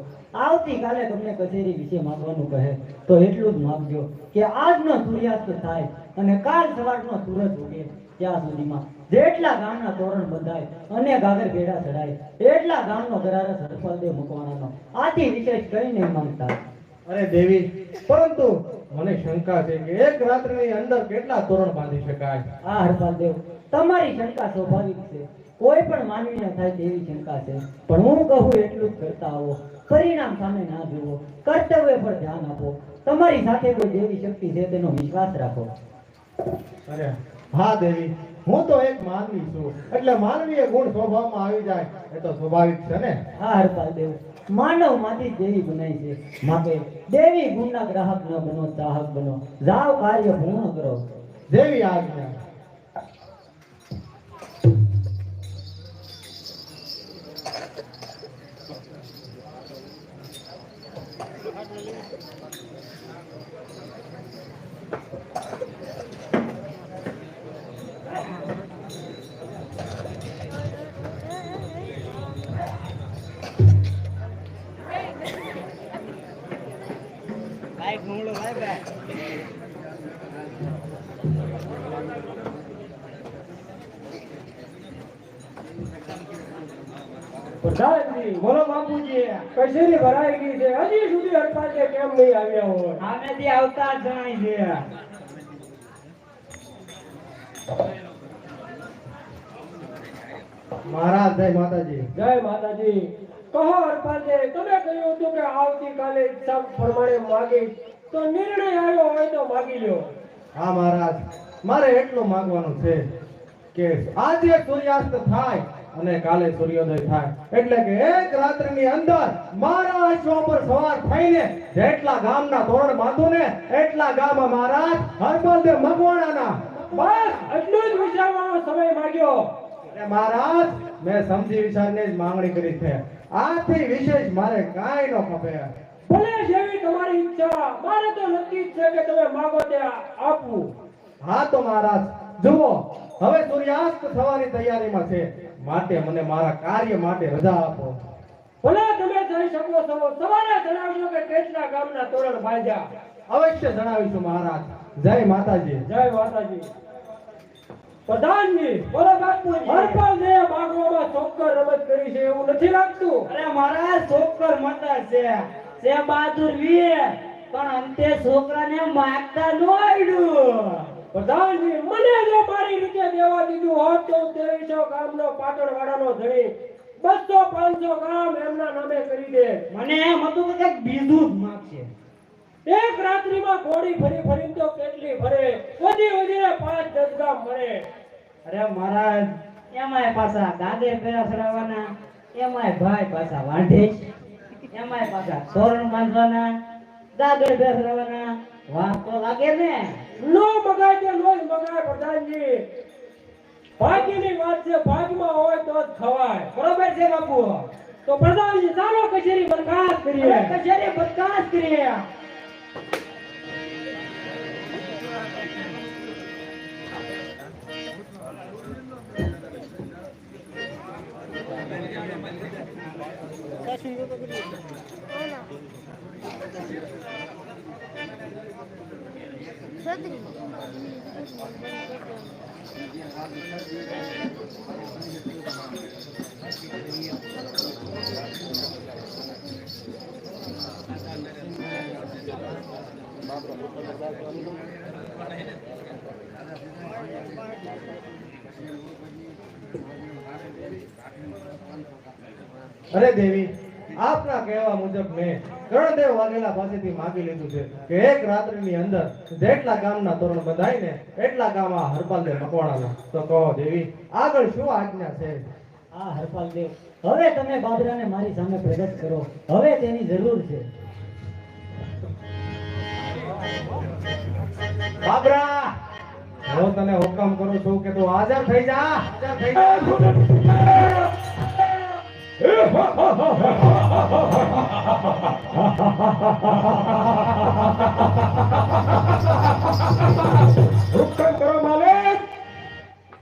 આવતીકાલે તમને કચેરી વિશે માંગવાનું કહે તો એટલું જ માંગજો કે આજનો સૂર્યાસ્ત થાય અને કાલ સવારનો સૂરજ ઉગે ત્યાં સુધીમાં જેટલા ગામના તોરણ બંધાય અને ગાગર ભેડા ચડાય એટલા ગામનો ગરારસ હરપાલદેવ મકવાણાનો આથી વિશેષ કઈ નહીં માંગતા. અરે દેવી, પરંતુ મને શંકા છે કે એક રાત્રિની અંદર કેટલા તોરણ બાંધી શકાય? હા હરપાલદેવ, તમારી શંકા સ્વાભાવિક છે. કોઈ પણ માનવીને થાય તેવી શંકા છે, પણ હું કહું એટલું જ કરતા આવો. પરિણામ સામે ના જુઓ, કર્તવ્ય પર ધ્યાન આપો. તમારી સાથે કોઈ દેવી શક્તિ છે તેનો વિશ્વાસ રાખો. અરે હા દેવી, હું તો એક માનવી છું, એટલે માનવીય ગુણ સ્વભાવમાં આવી જાય એ તો સ્વાભાવિક છે ને. હા હરપાલદેવ, માનવ માંથી દેવી બનાય છે, માટે દેવી ગુણના ગ્રાહક ન બનો, ચાહક બનો. જાઓ, કાર્ય પૂર્ણ કરો. દેવી આજ્ઞા. પ્રધાનજી, બોલો બાપુજી, કચેરી ભરાઈ ગઈ છે, હજી સુધી હરપાલજી કેમ નહીં આવ્યા હોય? સામેથી આવતા જ જણાય છે. મહારાજ, જય માતાજી. જય માતાજી. કહો હરપાલજી, તમે કહ્યું હતું કે આવતીકાલે ઈચ્છા પ્રમાણે માગી, તો નિર્ણય આવ્યો હોય તો માગી લ્યો. હા મહારાજ, મારે એટલું માંગવાનું છે કે આજે સૂર્યાસ્ત થાય અને કાલે સૂર્યોદય થાય, એટલે કે એક રાત્રિની અંદર મારા અશ્વ પર સવાર થઈને જેટલા ગામના તોરણ બાંધું ને એટલા ગામ મહારાજ હરપાલદેવ મકવાણાના. બસ એટલું જ વિચારવાનો સમય માંગ્યો. એટલે મહારાજ, મેં સમજી વિચારને જ માંગણી કરી છે. આથી વિશેષ મારે કાંઈ ન ખપે. ભલે જેવી તમારી ઈચ્છા, મારે તો નક્કી જ છે કે તમે માંગો તે આપું. હા તો મહારાજ, જુઓ, હવે સૂર્યાસ્ત થવાની તૈયારીમાં છે, માટે મને મારા કાર્ય માટે રજા આપો. ભલે તમે જઈ શકો છો. સવારે જણાવજો કે કેટલા ગામના તોરણ બાંધ્યા. અવશ્ય જણાવીશું મહારાજ. જય માતાજી. જય માતાજી. પ્રધાનજી, બોલો બાપુજી, હરપાલદેવ માગવામાં ચોક્કસ રમત કરી છે એવું નથી લાગતું? અરે મારા છોકર મતા છે બહાદુર વીર, પણ અંતે છોકરાને માગતા ન આવડ્યું. પ્રધાનજી, મને જો મારી રીતે દેવા દીધું હોત તો 2300 ગામનો પાટણવાડાનો ધણી 200-500 ગામ એમના નામે કરી દે. મને એમ હતું કે કંઈક બીજું જ માગશે. એક રાત્રિમાં ઘોડી ફરી ફરી તો કેટલી ફરે, વધીને 5-10 ગામ મરે. અરે મહારાજ, એમાંય પાછા ગાગે પેરા ચડાવવાના, એમાંય ભાઈ પાછા વાંઢે, એમાંય પાછા તોરણ બાંધવાના, ગાગે પેરા ચડાવવાના. વાહ તો લાગે ને. નો મગાય કે નો જ મગાય પ્રધાનજી. ભાગ્યની વાત છે, ભાગમાં હોય તો જ ખવાય. બરોબર છે બાપુ. તો પ્રધાનજી, ચાલો કચેરી બરખાસ્ત કરીએ. કચેરી બરખાસ્ત કરીએ. છત્રી અરે દેવી, આપના કહેવા મુજબ મેં કરણદેવ વાઘેલા પાસેથી માંગી લીધું છે કે એક રાત્રિની અંદર જેટલા ગામના તોરણ બંધાય ને એટલા ગામ આ હરપાલદેવ મકવાણાના. તો કહો દેવી, આગળ શું આજ્ઞા છે? આ હરપાલ દેવ, હવે તમે બાબરાને મારી સામે પ્રગટ કરો. હવે તેની જરૂર છે. બાબરા, હું તને હુકમ કરું છું કે તું હાજર થઈ જા. હાજર થઈ જા. હુકમ કરો માલિક.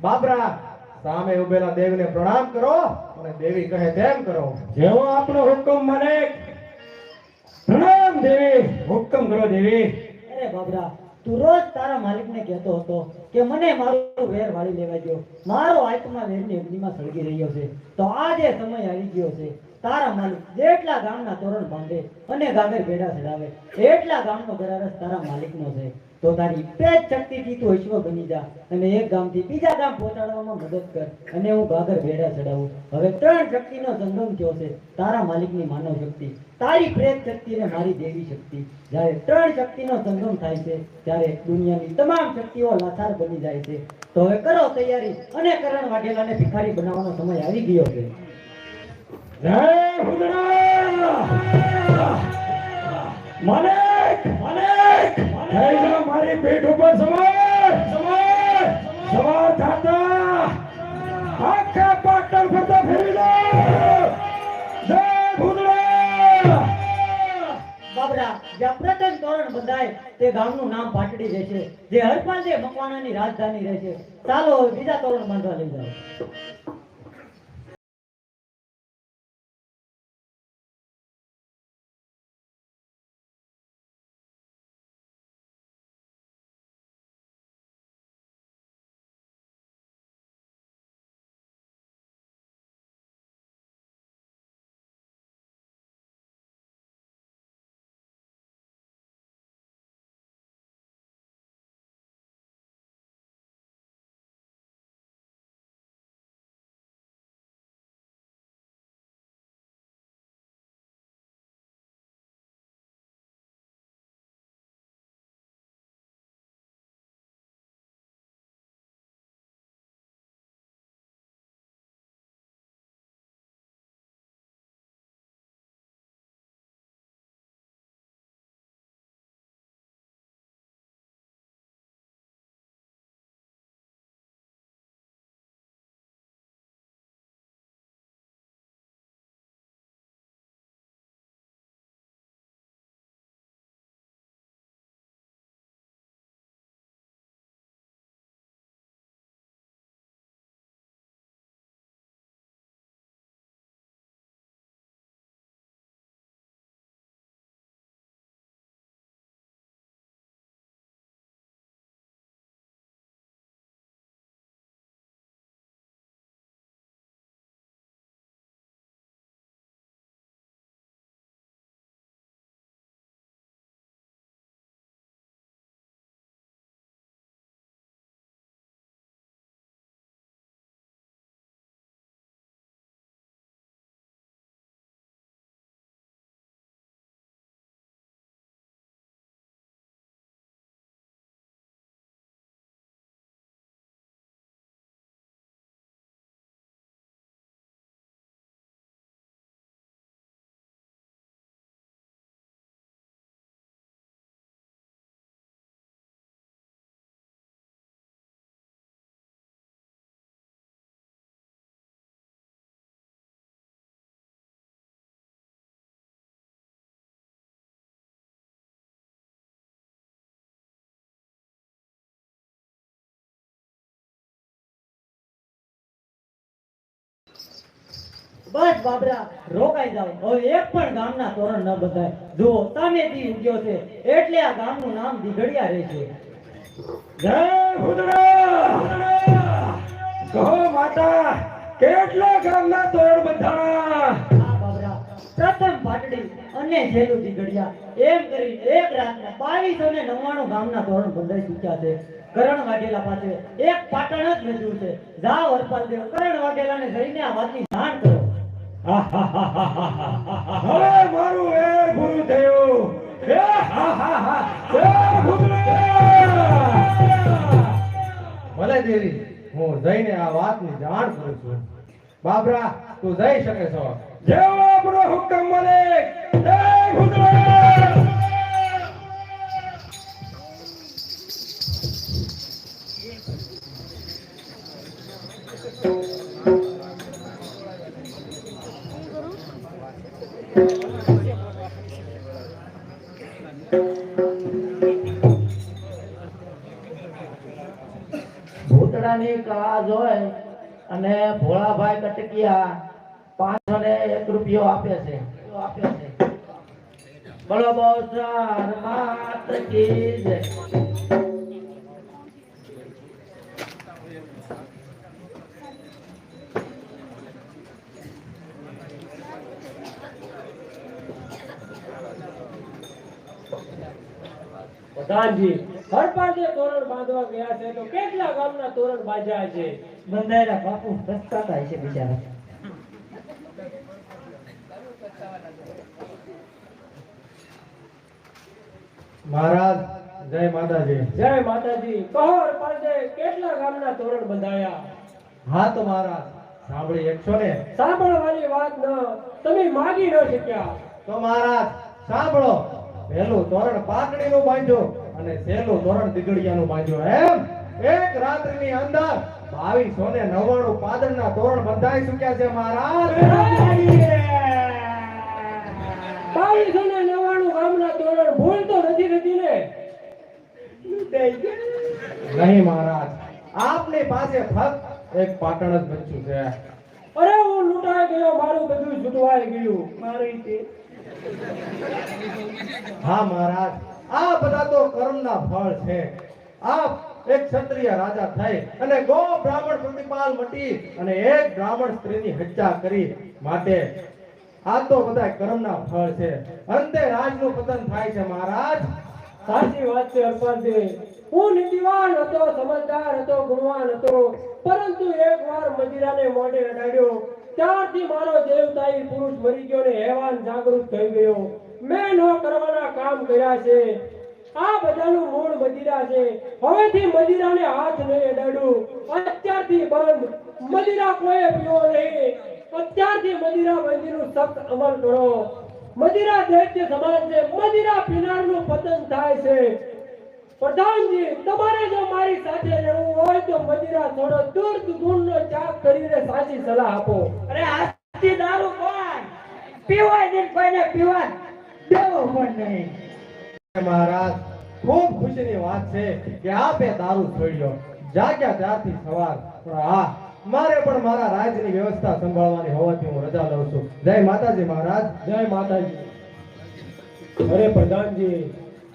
બાબરા, સામે ઉભેલા દેવને પ્રણામ કરો અને દેવી કહે તેમ કરો. જેવો આપણો હુકમ માલિક. પ્રણામ દેવી. હુકમ કરો દેવી. અરે બાબરા, તું રોજ તારા માલિકને કહેતો હતો કે મને મારું વેર વાળી લેવા દો. મારો આત્મા વેરની અગ્નિમાં સળગી રહ્યો છે. તો આજે સમય આવી ગયો છે. તારા માલિક જેટલા ગામના તોરણ બાંધે અને ગાગર ભેડા ચડાવે એટલા ગામનો ગરારસ તારા માલિકનો છે. તો તારી પેજ શક્તિથી તું ઈશ્વર બની જા અને એક ગામથી બીજા ગામ પહોંચાડવામાં મદદ કર અને હું ગાગર ભેડા ચડાવું. હવે 3 શક્તિનો સંગમ થયો છે. તારા માલિકની માનવ શક્તિ, તારી પ્રેત શક્તિ અને મારી દેવી શક્તિ. જ્યારે 3 શક્તિનો સંગમ થાય છે ત્યારે દુનિયાની તમામ શક્તિઓ લાચાર બની જાય છે. તો હવે કરો તૈયારી અને કરણ વાઘેલાને ભિખારી બનાવવાનો સમય આવી ગયો છે. જય ભુજડા. માલિક, માલિક, જઈ જાઓ મારી પીઠ ઉપર સવાર, સવાર, સવાર થતા આખા પાટણ ફરતા ફેરી લો. જય ભુજડા. બાબરા, જ્યાં પ્રથમ તોરણ બંધાય તે ગામનું નામ પાટડી રહેશે, જે હરપાલદેવ મકવાણાની રાજધાની રહેશે. ચાલો હવે બીજા તોરણ બાંધવા લઈ જાઓ. બસ બાબરા, રોકાઈ જાઓ. હવે એક પણ ગામના તોરણ ન બંધાય. જો સામેથી ઉગ્યો છે એટલે આ ગામનું નામ દીઘડિયા રહેશે. જય ભુજડા. કહો માતા, કેટલા ગામના તોરણ બંધાણા? આ બાબરા, પ્રથમ પાટડી અને છેલ્લું દીઘડિયા, એમ કરી એક રાતના 2299 ગામના તોરણ બંધાઈ ચૂક્યા છે. કરણ વાઘેલા પાસે એક પાટણ જ વધ્યું છે. જાઓ હરપાલદેવ, કરણ વાઘેલાને જઈને આ વાતની જાણ કરો. હવે મારું એ પૂરું થયું. ભલે દેવી, હું જઈને આ વાતની જાણ કરું છું. બાબરા, તું જઈ શકે છો. જેવો આપણો હુકમ મલિક, જય ભૂતળા. ભૂતડાની કળા જોઈ અને ભોળાભાઈ કટકિયા 501 રૂપિયો આપે છે. બોલો બહુચર માત કી જય. પ્રધાનજી, હરપાળે તોરણ બાંધવા ગયા છે તો કેટલા ગામના તોરણ બાંધ્યા છે? બંધાયેલા બાપુ રસ્તા થાય છે બિચારા. મહારાજ, જય માતાજી. જય માતાજી. કહો હરપાળે કેટલા ગામના તોરણ બંધાયા? હા તો મહારાજ, સાંભળી એકશો ને? સાંભળવાની વાત ન તમે માગી ન શક્યા. તો મહારાજ સાંભળો. પહેલું તોરણ પાટડીનું બાંધ્યું અને છેલ્લું તોરણ દીગડિયાનું બાંધ્યું. એમ એક રાત્રિની અંદર 2299 પાદરના તોરણ બંધાઈ ચૂક્યા છે મહારાજ. 2299 ગામના તોરણ ભૂલ તો નથી થતી ને? નહીં મહારાજ, આપની પાસે ફક્ત એક પાટણ જ બચ્યું છે. અરે હું લૂંટાઈ ગયો, મારું બધું છૂટવાઈ ગયું. મારી તે હા મહારાજ, આ બધા તો કર્મના ફળ છે. આપ એક ક્ષત્રિય રાજા થઈ અને ગો બ્રાહ્મણ પ્રતિપાલ મટી અને એક બ્રાહ્મણ સ્ત્રીની હત્યા કરી, માટે આ તો બધા કર્મના ફળ છે. અંતે રાજનું પતન થાય છે મહારાજ. સાચી વાત છે હરપાલજી. હું નીતિવાન હતો, સમજદાર હતો, ગુણવાન હતો, પરંતુ એકવાર મદિરાને મોઢે અડાડ્યો ત્યારથી મારો દેવતાઈ પુરુષ મરી ગયો ને હેવાન જાગૃત થઈ ગયો. મેં ન કરવાના કામ કર્યા છે. આ બધાનું મૂળ મદિરા છે. હવેથી મદિરાને હાથ નહીં અડાડું. અત્યારથી બંધ. મદિરા કોઈ પીવો નહીં. અત્યારથી મદિરા બંધીનું સખ્ત અમલ કરો. મદિરા દૈત્ય સમાન છે. મદિરા પીનારનું પતન થાય છે. પ્રધાનજી, તમારે જો મારી સાથે રહેવું હોય તો મદિરા છોડો, દૂધ ગુણનો ત્યાગ કરીને સાચી સલાહ આપો. અરે આજથી દારૂ કોણ પીવાય નહીં, કોઈને પીવા દેવો પણ નહીં. મહારાજ, ખૂબ ખુશીની વાત છે કે આપે દારૂ છોડ્યો. જાગ્યા ત્યારથી સવાર. પણ હા, મારે પણ મારા રાજ્યની વ્યવસ્થા સંભાળવાની હોવાથી હું રજા લઉં છું. જય માતાજી મહારાજ. જય માતાજી. અરે પ્રધાનજી,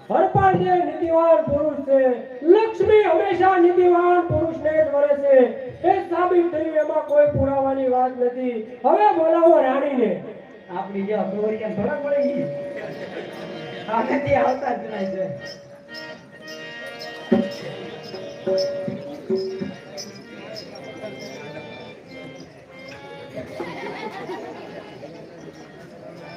હરપાળજી નીતિવાન પુરુષ છે. લક્ષ્મી હંમેશા નીતિવાન પુરુષને જ વરે છે. એ સાબિત થયું, એમાં કોઈ પુરાવાની વાત નથી. હવે બોલાવો રાણીને. આપણી જે અગ્રવરિયા થોડા પડી ગઈ આનાથી આવતા જ નહીં છે.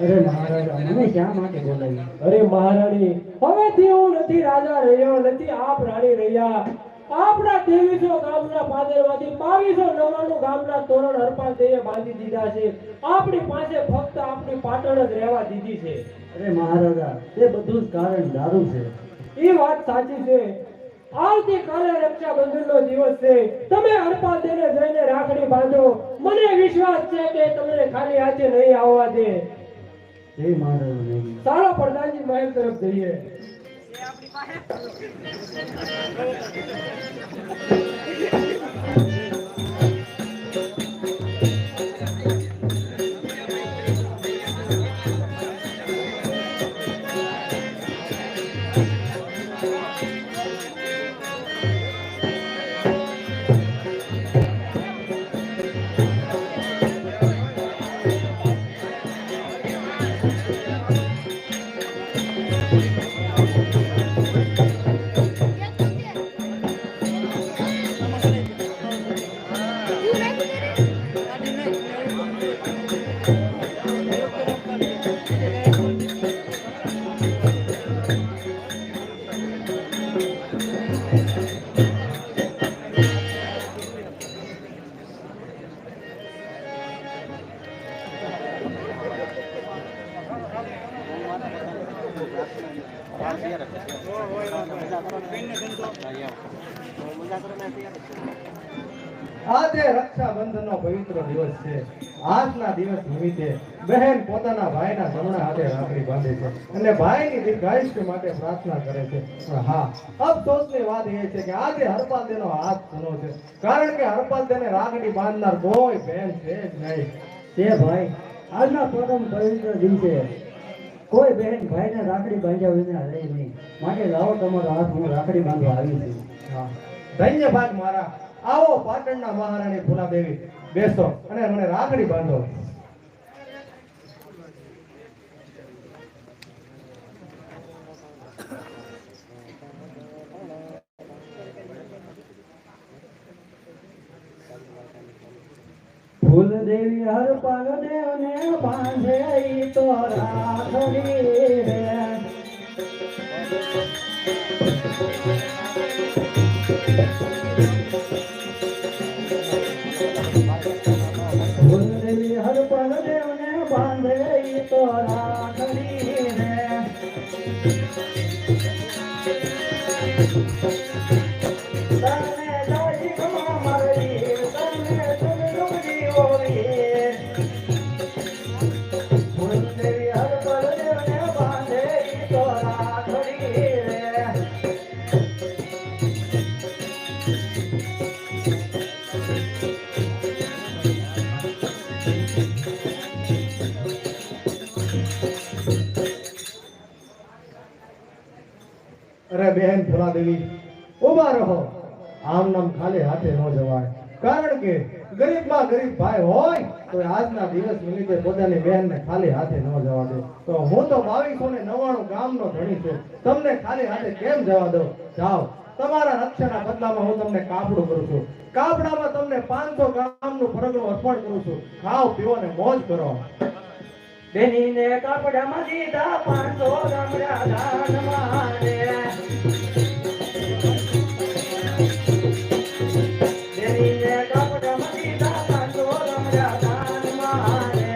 અરે મહારાજા, મને શા માટે બોલાવી? અરે મહારાણી, હવેથી હું નથી રાજા રહ્યો, નથી આપ રાણી રહ્યા. આપણા 2300 ગામના પાદરમાંથી 2299 ગામના તોરણ હરપાલજીએ બાંધી દીધા છે. આપણી પાસે ફક્ત આપણી પાટણ જ રહેવા દીધી છે. અરે મહારાજા, એ બધું જ કારણ દારૂ છે. એ વાત સાચી છે. આવતીકાલે રક્ષાબંધનનો દિવસ છે. તમે હરપાલજીને જઈને રાખડી બાંધો. મને વિશ્વાસ છે કે તમને ખાલી હાથે નહીં આવવા દે. જય મહારાજા નહીં. ચાલો પ્રધાનજી મહેલ તરફ જઈએ. આજે રક્ષાબંધનનો પવિત્ર દિવસ છે. આજના દિવસ નિમિત્તે બહેન પોતાના ભાઈના જમણા હાથે રાખડી બાંધે છે અને ભાઈની દીર્ઘાયુષ્ય માટે પ્રાર્થના કરે છે. પણ હા, અફસોસની વાત એ છે કે આજે હરપાલદેનો હાથ સૂનો છે, કારણ કે હરપાલદેને રાખડી બાંધનાર કોઈ બહેન છે જ નહીં. તે ભાઈ આજના પ્રથમ પવિત્ર દિવસે કોઈ બહેન ભાઈને રાખડી બાંધ્યા વિના રહી નહીં. માટે લાવો તમારો હાથ, હું રાખડી બાંધવા આવી છું. હા, ધન્ય ભાગ મારા. આવો પાટણના મહારાણી ફૂલાદેવી, બેસો અને મને રાખડી બાંધો. ફૂલ દેવી હરપાલ દેવને બાંધે ઈ તો રાખડી રે. ફૂલ દેવી હરપાલ દેવને બાંધે ઈ તો રાખડી રે. તને જાજી ગમા મારી, તને સુગંધી ઓળી. ફૂલ દેવી હરપાલ દેવને બાંધે ઈ તો રાખડી રે. અરે બહેન ફૂલાદેવી, ઉભા રહો. આમ નામ ખાલી હાથે ન જવાય, કારણ કે ગરીબમાં ગરીબ ભાઈ હોય તો આજના દિવસ નિમિત્તે પોતાની બહેનને ખાલી હાથે ન જવા દે. તો હું તો 2299 ગામનો ધણી છું, તમને ખાલી હાથે કેમ જવા દઉં? જાઓ, તમારા રક્ષાના બદલામાં હું તમને કાપડું કરું છું. કાપડામાં તમને 500 ગામનું ફરકનું અર્પણ કરું છું. ખાઓ પીવો ને મોજ કરો. બેનીને કાપડામાં દીધા 500 ગામડા દાનમાં રે. બેનીને કાપડામાં દીધા 500 ગામડા દાનમાં રે.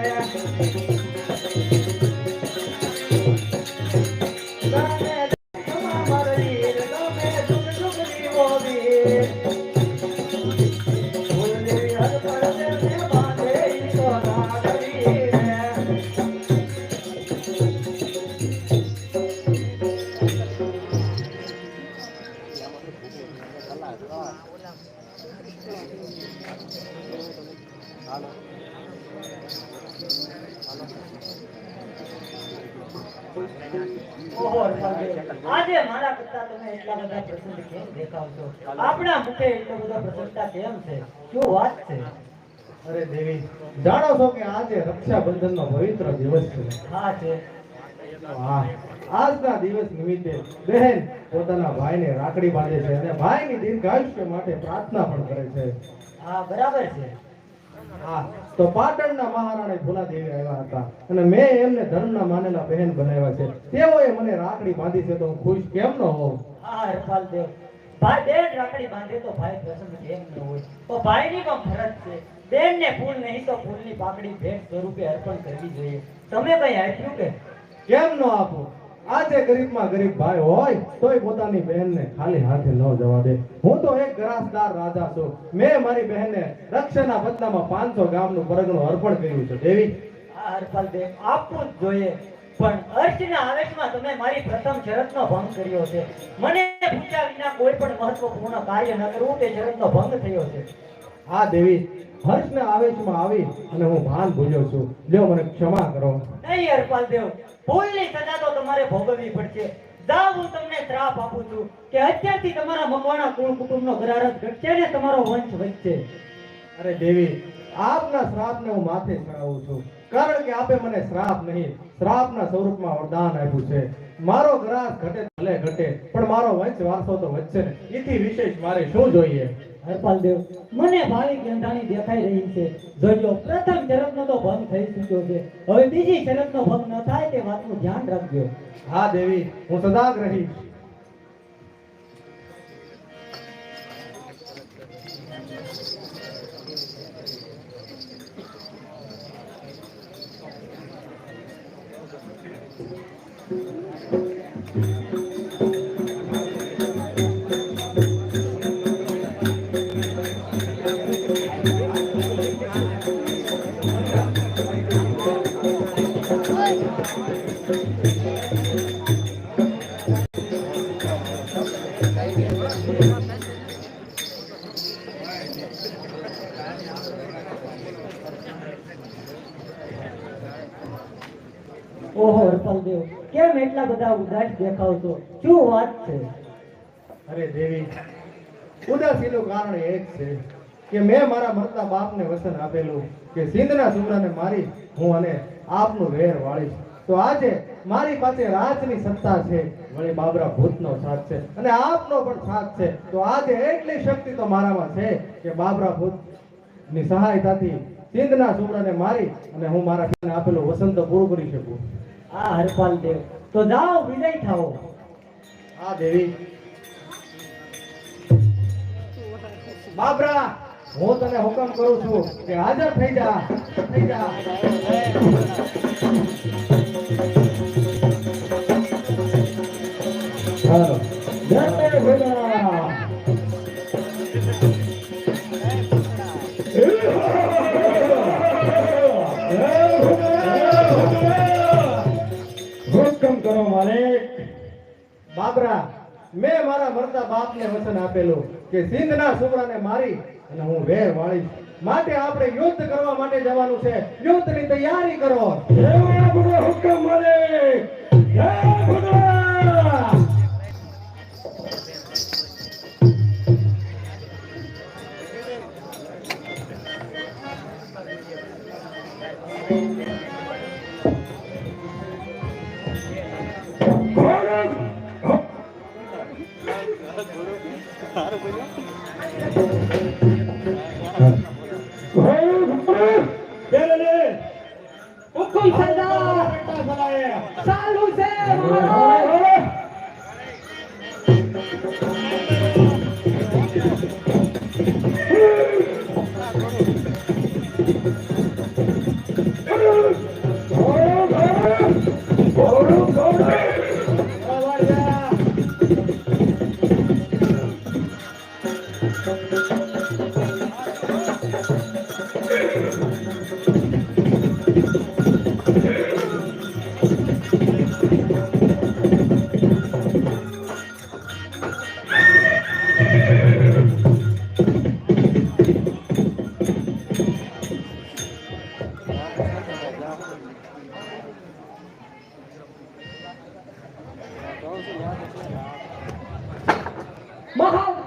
તને જમા મારી, તમે સુખ સુખની ઓળી. ફૂલ દેવી હરપાલ દેવને બાંધે ઈ તો રાખડી રે. ઓહો, આજે મારા કરતા તમે એટલા બધા પ્રસન્ન કેમ દેખાવ છો? આપણા મુખે એટલો બધો પ્રસન્નતા કેમ છે? શું વાત છે? અરે દેવી, જાણો છો કે આજે રક્ષાબંધનનો પવિત્ર દિવસ છે. હા છે. હા, આજના દિવસ નિમિત્તે બહેન પોતાના ભાઈને રાખડી બાંધે છે અને ભાઈની દીર્ઘાયુષ્ય માટે પ્રાર્થના પણ કરે છે. હા, બરાબર છે. હા, તો પાટણના મહારાણી ફૂલાદેવી આવ્યા હતા અને મેં એમને ધર્મના માનેલા બહેન બનાવ્યા છે. તેઓએ મને રાખડી બાંધી છે, તો હું ખુશ કેમ ન હોઉં? હા, હરપાલ દેવ, ભાઈ બેન રાખડી બાંધે તો ભાઈ પ્રસન્ન કેમ ન હોય? તો ભાઈની પણ ફરજ છે, બેનને ફૂલ નહીં તો ફૂલની પાકડી ભેટ સ્વરૂપે અર્પણ કરવી જોઈએ. તમે કઈ આપ્યું કે? કેમ ન આપું? આજે ગરીબમાં ગરીબ ભાઈ હોય તોય પોતાની બહેનને ખાલી હાથે ન જવા દે. હું તો એક ગ્રાસદાર રાજા છું. મેં મારી બહેનને રક્ષાના બદલામાં 500 ગામનું પરગણું અર્પણ કર્યું છે. દેવી, હા હરપાલ દેવ, આપવું જ જોઈએ, પણ અર્ચના આવેશમાં તમે મારી પ્રથમ શરતનો ભંગ કર્યો છે. મને પૂછ્યા વિના કોઈ પણ મહત્વપૂર્ણ કાર્ય ન કરવું, તે શરતનો ભંગ થયો છે. હા દેવી, હર્ષના આવેશમાં આવી અને હું ભાન ભૂલ્યો છું. લ્યો, મને ક્ષમા કરો. નહીં હરપાલ દેવ, ભૂલની સજા તો તમારે ભોગવવી પડશે. જાઓ, હું તમને શ્રાપ આપું છું કે અત્યારથી તમારા મકવાણા કુળ કુટુંબનો ગરારજ ઘટશે ને તમારો વંશ વધશે. અરે દેવી, આપના શ્રાપને હું માથે ચડાવું છું, કારણ કે આપે મને શ્રાપ નહીં, શ્રાપના સ્વરૂપમાં વરદાન આપ્યું છે. મારો ગ્રાસ ઘટે ભલે ઘટે, પણ મારો વંશ વારસો તો વધશે ને. એથી વિશેષ મારે શું જોઈએ? હરપાલ દેવ, મને ભાવિ ગંધાણી દેખાઈ રહી છે. જોજો, પ્રથમ શરતનો તો ભંગ થઈ ચૂક્યો છે, હવે બીજી શરતનો ભંગ ન થાય તે વાતનું ધ્યાન રાખજો. હા દેવી, હું સદાગ રહીશ. ઓહો હરપાલદેવ, કેમ એટલા બધા ઉદાસ દેખાવ છો? શું વાત છે? અરે દેવી, ઉદાસીનું કારણ એ જ છે કે મેં મારા મરતા બાપને વચન આપેલું કે સિંધના છોકરાને મારી હું અને આપનું વેર વાળીશ. તો આજે મારી પાસે રાજની સત્તા છે, વળી બાબરા ભૂતનો સાથ છે અને આપનો પણ સાથ છે. તો આજે એટલી શક્તિ તો મારામાં છે કે બાબરા ભૂતની સહાયતાથી સિંધના છોકરાને મારી અને હું મારા પિતાને આપેલું વસન તો પૂરું કરી શકું. આ હરપાલદેવ, તો જાઓ વિજય થાઓ. હા દેવી. બાબરા, હું તને હુકમ કરું છું કે હાજર થઈ જા, થઈ જા. હાલો. જય ભોળા. હુકમ કરો માલિક. બાબરા, મેં મારા મરતા બાપને વચન આપેલું કે સિંધના છોકરાને મારી અને હું વેર વાળીશ. માટે આપણે યુદ્ધ કરવા માટે જવાનું છે. યુદ્ધની તૈયારી કરો. જય ભોળા હુકમ માલિક. જય ભોળા. હુકુમ સરદાર, ચાલુ છે મહારાજ.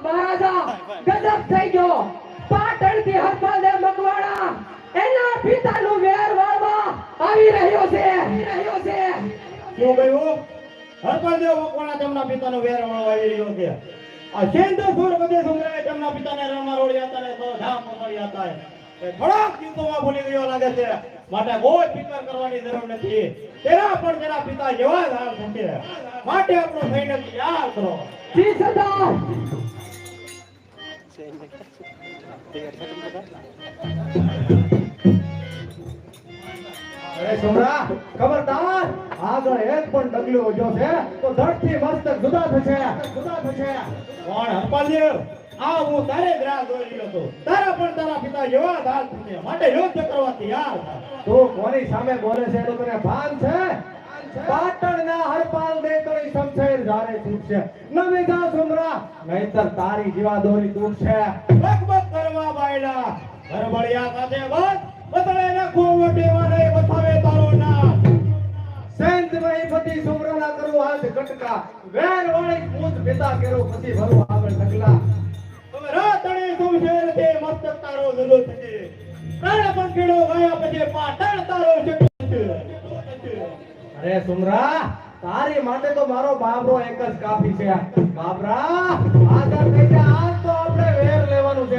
મહારાજા, ગજબ થઈ ગયો. પાટણથી હરપાલદેવ મકવાણા એના પિતાનું વેર વાળવા આવી રહ્યો છે, આવી રહ્યો છે. શું કહ્યું? હરપાલદેવ મકવાણા તેમના પિતાનો વેર વાળવા આવી રહ્યો છે. આ સિંધુપુર બધે સુંદરે તેમના પિતાને રણમાં રોડ્યા હતા ને તો ધામ પકડ્યા હતા. એ થોડાક દિવસોમાં ભૂલી ગયો લાગે છે. માટે કોઈ ફિકર કરવાની જરૂર નથી. તેના પણ તેના પિતા જેવા જ હાલ થશે. માટે આપણું સૈન્ય તૈયાર કરો. જી સરદાર. અરે છોકરા, ખબરદાર, આગળ એક પણ ડગલું ઓછો છે તો ધડથી મસ્તક જુદા થશે, જુદા થશે. પણ હરપાલદેવ, આ હું તારે જ રાહ જોઈ રહ્યો હતો. તારા પણ તારા પિતા જેવા જ હાલ થશે. માટે યુદ્ધ કરવા તૈયાર થા. તું કોની સામે બોલે છે એનું તને ભાન છે? પાટણના હરપાલદેવ તળી શમશેર જારે છૂટશે. નવી જા સુમરા, નહીંતર તારી જીવાદોરી તૂટશે. બકબક કરવા બાયડા. હરબળિયા સાથે બસ બતળે નાખો વટેવા નહીં બતાવે તારો નામ. સંત મહીપતિ સુમરાના કરું હાથ કટકા, વેર વાળી પૂત પિતા કેરો પછી ભરું આગળ ઢગલા. હવે રાતણે શમશેર તે મસ્તક તારો જુદો થશે. પ્રાણ પંખીડો ગયા પછી પાટણ તારો છે. અરે સુમરા, તારી માટે તો મારો બાબરો એક જ કાફી છે. બાબરા, આગળ થઈ જા, આજ તો આપણે વેર લેવાનું છે.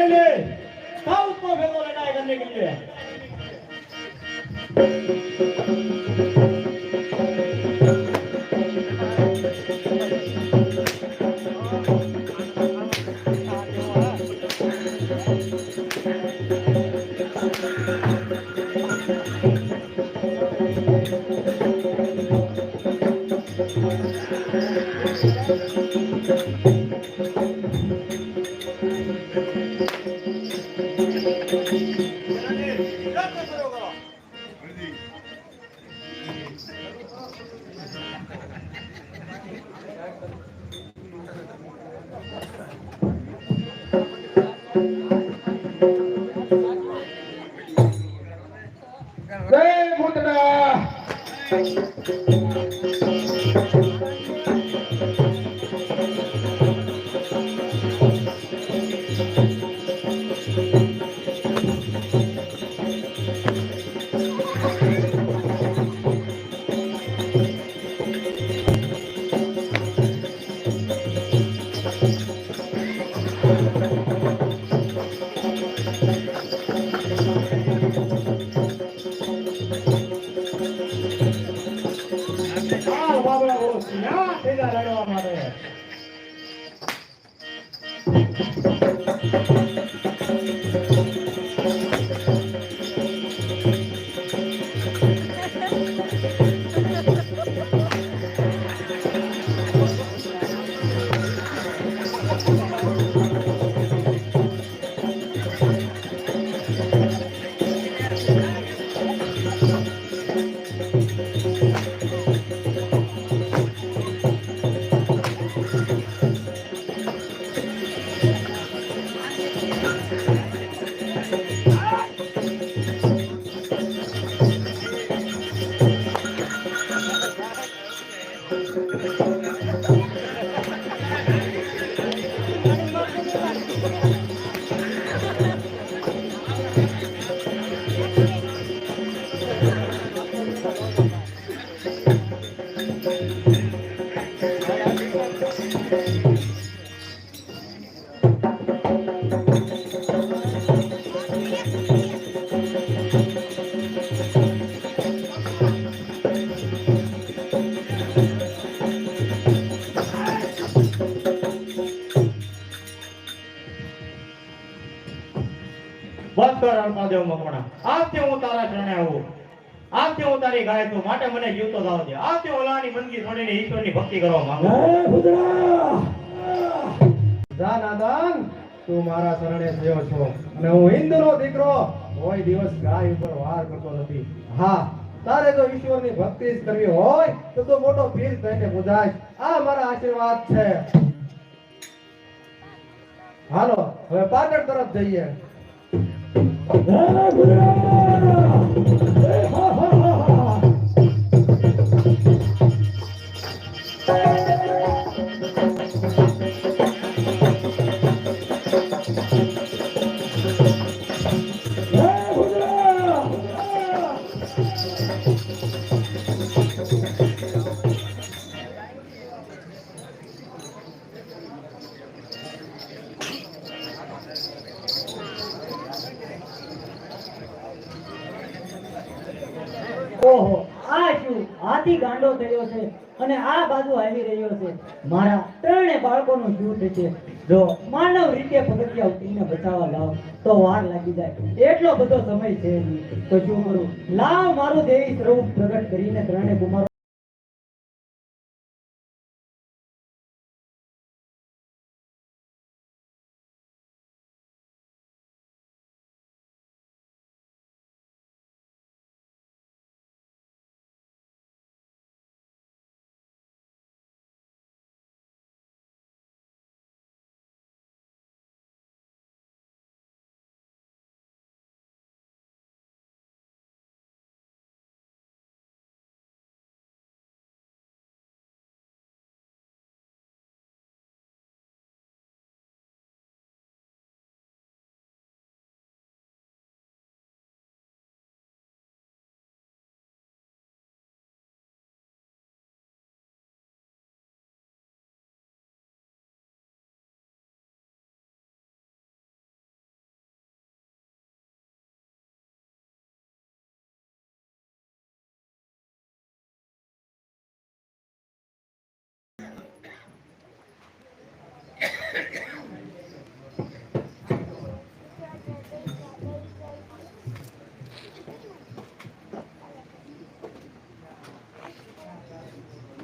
ले साउथ को भेजो लड़ाई करने के लिए. જય ભૂતના આ બાબલા બહુ ના તેજા લડવા માટે બસ કર અલ્પાદેવ મકવાણા. આજથી હું તારા શરણે આવું. આજથી હું તારી ગાય છું, માટે મને જીવતો થાવ દે. આજથી ઓલાની બંદગી છોડીને ઈશ્વરની ભક્તિ કરવા માંગુ છું. જા નાદાન તું મારા શરણે થયો છો અને હું હિન્દુનો દીકરો કોઈ દિવસ ગાય ઉપર વાર કરતો નથી. હા તારે જો ઈશ્વરની ભક્તિ જ કરવી હોય તો તું મોટો પીર થઈને પૂજાય. આ મારા આશીર્વાદ છે. હાલો હવે પાટણ તરફ જઈએ. ઓહો આ શું હાથી ગાંડો થયો છે અને આ બાજુ આવી રહ્યો છે. મારા ત્રણે બાળકોનું શું થશે? જો માનવ રીતે પગથિયા ઉતરીને બચાવવા લાવ તો વાર લાગી જાય. એટલો બધો સમય છે નહીં તો શું કરું? લાવ મારું દેવી સ્વરૂપ પ્રગટ કરીને ત્રણે કુમારો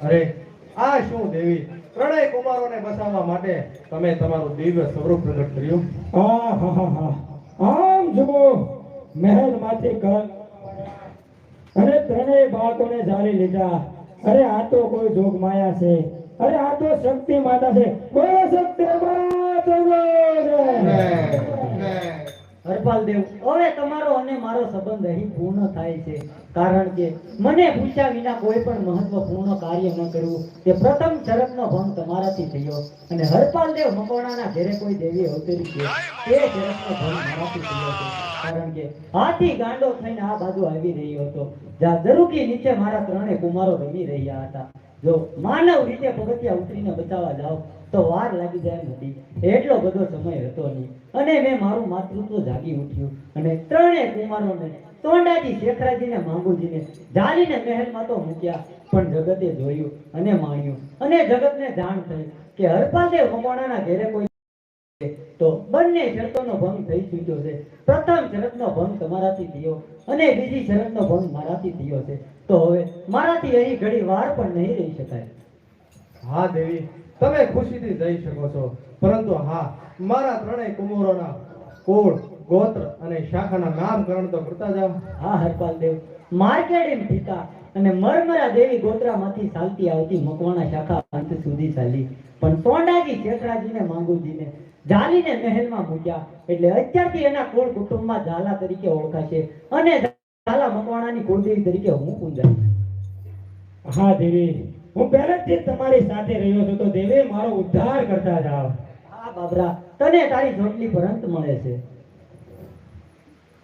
અરે આ શું દેવી, ત્રણેય કુમારોને બસાવવા માટે તમે તમારું દિવ્ય સ્વરૂપ પ્રગટ કર્યું. આહાહાહા. આમ જુઓ, મહેલમાંથી કર અને ત્રણેય બાળકોને ઝાલી લીધા. અરે આ તો કોઈ જોગ માયા છે. અરે આ તો શક્તિ માતા છે. બોલો શક્તિ માતાનો જય. હરપાલ દેવ, હવે તમારો અને મારો સંબંધ અહીં પૂર્ણ થાય છે, કારણ કે મને પૂછ્યા વિના કોઈ પણ મહત્વપૂર્ણ કાર્ય ન કરવું તે પ્રથમ શરતનો ભંગ તમારાથી થયો. અને હરપાલ દેવ મકવાણાના ઘેરે કોઈ દેવી અવતરી છે તે શરતનો ભંગ મારાથી થયો છે, કારણ કે હાથી ગાંડો થઈને આ બાજુ આવી રહ્યો હતો, જ્યાં દરુકી નીચે મારા ત્રણેય કુમારો રમી રહ્યા હતા. જો માનવ રીતે પગથિયા ઉતરીને બચાવવા જાવ તો વાર લાગી જાય એમ હતી. એટલો બધો સમય હતો નહીં, અને મેં મારું માતૃત્વ જાગી ઉઠ્યું અને ત્રણેય કુમારોને તોંડાજી, શેખરાજીને, માંગુજીને જાળીને મહેલમાં તો મૂક્યા. પણ જગતે જોયું અને માણ્યું, અને જગતને જાણ થઈ કે હરપાલદેવ મકવાણાના ઘેરે કોઈ તો બંને શરતોનો ભંગ થઈ ચૂક્યો છે. પ્રથમ શરતનો ભંગ તમારાથી થયો અને બીજી શરતનો ભંગ મારાથી થયો છે. તો હવે મારાથી અહીં ઘડી વાર પણ નહીં રહી શકાય. હા દેવી, તમે ખુશીથી જઈ શકો છો, પરંતુ હા, મારા ત્રણેય કુમારોના કુળ, ગોત્ર અને શાખાના નામકરણ તો કરતા જાઓ. હા હરપાલ દેવ, માર્કેડિન પિતા અને મરમરા દેવી ગોત્રામાંથી ચાલતી આવતી મકવાણા શાખા અંત સુધી ચાલી, પણ તોંડાજી, શેખરાજીને, માંગુજીને જાલીને મહેલમાં મૂક્યા એટલે અત્યારથી એના કુળ કુટુંબમાં ઝાલા તરીકે ઓળખાશે અને ઝાલા મકવાણાની કુળદેવી તરીકે હું પૂજાઈશ. હા દેવી, હું પહેલેથી જ તમારી સાથે રહ્યો છું, તો દેવી મારો ઉદ્ધાર કરતા જાઓ. હા બાબરા, તને તારી ચોટલી પર અંત મળે છે.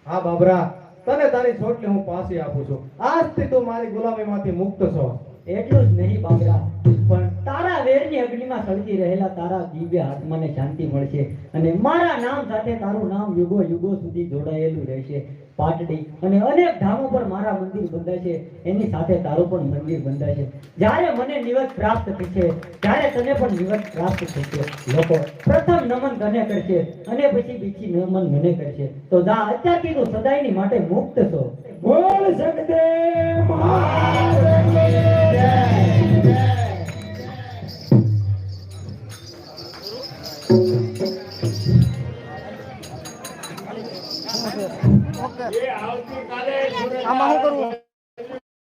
હા બાબરા, તને તારી ચોટલી હું પાછી આપું છું. આજથી તું મારી ગુલામીમાંથી મુક્ત છો. એટલું જ નહીં બાબરા, પણ તારા વેરની અગ્નિમાં સળગી રહેલા તારા દિવ્ય આત્માને શાંતિ મળશે અને મારા નામ સાથે તારું નામ યુગો યુગો સુધી જોડાયેલું રહેશે. પાટડી અને અનેક ધામો પર મારા મંદિર બંધાશે, એની સાથે તારું પણ મંદિર બંધાશે. જ્યારે મને નિવત પ્રાપ્ત થશે ત્યારે તને પણ નિવત પ્રાપ્ત થશે. લોકો પ્રથમ નમન તને કરશે અને પછી બીજી નમન મને કરશે. તો જા, અત્યારથી તું સદાયની માટે મુક્ત છો. બોલ શકતે આમાં શું કરવું?